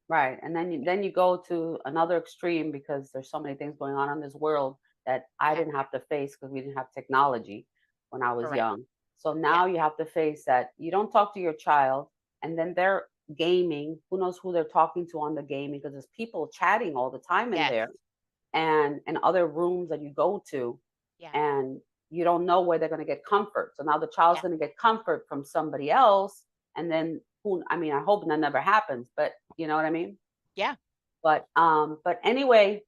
Speaker 1: Right. And then you go to another extreme because there's so many things going on in this world that I
Speaker 2: Yeah,
Speaker 1: didn't have to face because we didn't have technology when I was
Speaker 2: correct.
Speaker 1: young. So
Speaker 2: Yeah,
Speaker 1: now you have to face that you don't talk to your child and then they're gaming. Who knows who they're talking to on the gaming because there's people chatting all the time in
Speaker 2: yes,
Speaker 1: there and other rooms that you go to.
Speaker 2: yeah,
Speaker 1: And you don't know where they're going to get comfort. So now the child's
Speaker 2: Yeah.
Speaker 1: going to get comfort from somebody else. And then I hope that never happens, but you know what I mean?
Speaker 2: Yeah.
Speaker 1: But anyway,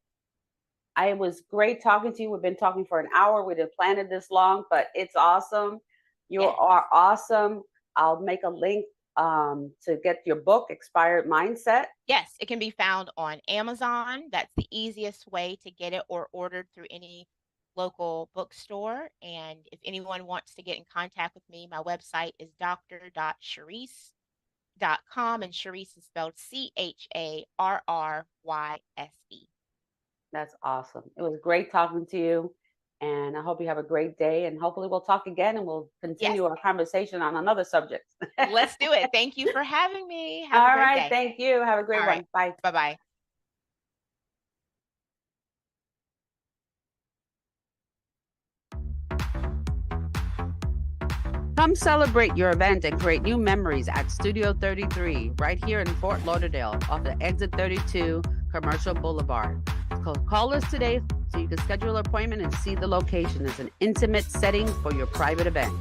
Speaker 1: I was great talking to you. We've been talking for an hour. We didn't plan it this long, but it's awesome. You
Speaker 2: Yeah.
Speaker 1: are awesome. I'll make a link to get your book, Expired Mindset.
Speaker 2: Yes, it can be found on Amazon. That's the easiest way to get it, or ordered through any local bookstore. And if anyone wants to get in contact with me, my website is dr.charryse.com, and Charryse is spelled Charryse.
Speaker 1: That's awesome. It was great talking to you. And I hope you have a great day. And hopefully we'll talk again and we'll continue
Speaker 2: Yes,
Speaker 1: our conversation on another subject.
Speaker 2: let's do it. Thank you for having me. Have a
Speaker 1: All
Speaker 2: great
Speaker 1: right.
Speaker 2: day.
Speaker 1: Thank you. Have a great
Speaker 2: All
Speaker 1: one.
Speaker 2: right.
Speaker 1: Bye.
Speaker 2: Bye-bye.
Speaker 1: Come celebrate your event and create new memories at Studio 33, right here in Fort Lauderdale, off the Exit 32 Commercial Boulevard. Call us today so you can schedule an appointment and see the location. It's an intimate setting for your private event.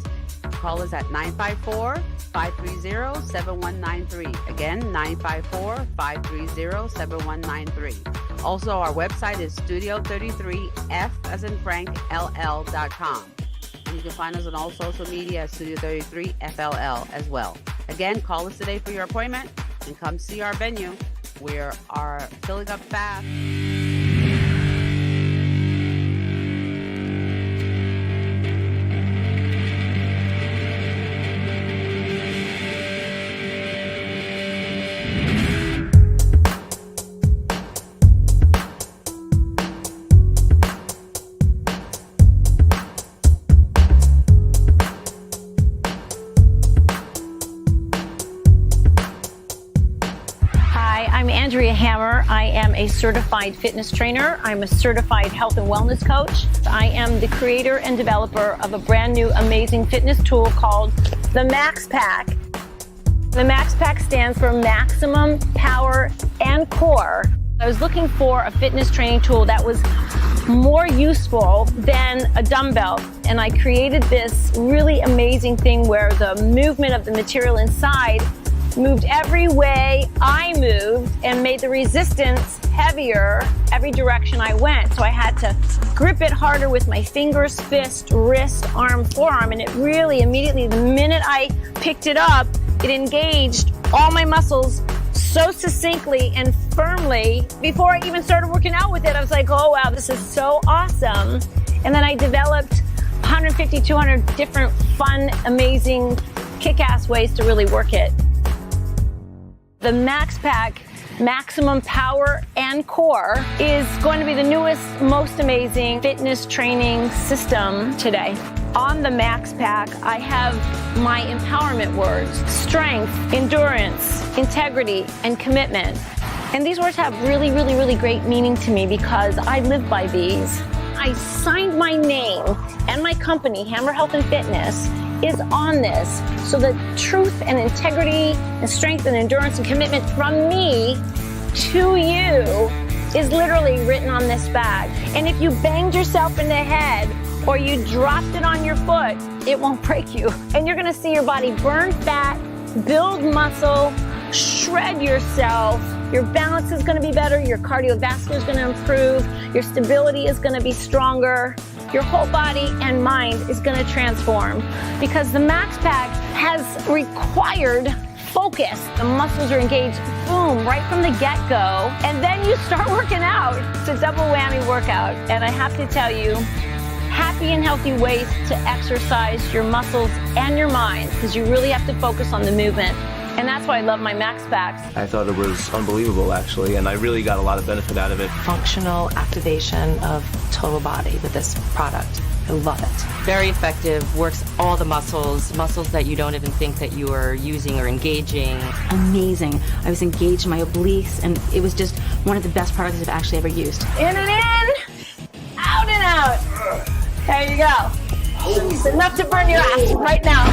Speaker 1: Call us at 954-530-7193. Again, 954-530-7193. Also, our website is studio33f as in Frank, ll.com. And you can find us on all social media at Studio 33 FLL as well. Again, call us today for your appointment and come see our venue. We are filling up fast.
Speaker 3: I am a certified fitness trainer. I'm a certified health and wellness coach. I am the creator and developer of a brand new amazing fitness tool called the Max Pack. The Max Pack stands for Maximum Power and Core. I was looking for a fitness training tool that was more useful than a dumbbell, and I created this really amazing thing where the movement of the material inside moved every way I moved and made the resistance heavier every direction I went. So I had to grip it harder with my fingers, fist, wrist, arm, forearm, and it really immediately, the minute I picked it up, it engaged all my muscles so succinctly and firmly. Before I even started working out with it, I was like, oh wow, this is so awesome. And then I developed 150, 200 different fun, amazing, kick-ass ways to really work it. The Max Pack, Maximum Power and Core, is going to be the newest, most amazing fitness training system today. On the Max Pack, I have my empowerment words: strength, endurance, integrity, and commitment. And these words have really, really, really great meaning to me because I live by these. I signed my name and my company, Hammer Health and Fitness, is on this. So the truth and integrity and strength and endurance and commitment from me to you is literally written on this bag. And if you banged yourself in the head or you dropped it on your foot, it won't break you. And you're gonna see your body burn fat, build muscle, shred yourself. Your balance is gonna be better, your cardiovascular is gonna improve, your stability is gonna be stronger, your whole body and mind is gonna transform, because the Max Pack has required focus. The muscles are engaged, boom, right from the get-go, and then you start working out. It's a double whammy workout, and I have to tell you, happy and healthy ways to exercise your muscles and your mind, because you really have to focus on the movement. And that's why I love my Max Packs.
Speaker 4: I thought it was unbelievable, actually, and I really got a lot of benefit out of it.
Speaker 5: Functional activation of total body with this product. I love it.
Speaker 6: Very effective, works all the muscles that you don't even think that you are using or engaging.
Speaker 5: Amazing. I was engaged in my obliques, and it was just one of the best products I've actually ever used.
Speaker 3: In and in, out and out. There you go. It's enough to burn your ass right now.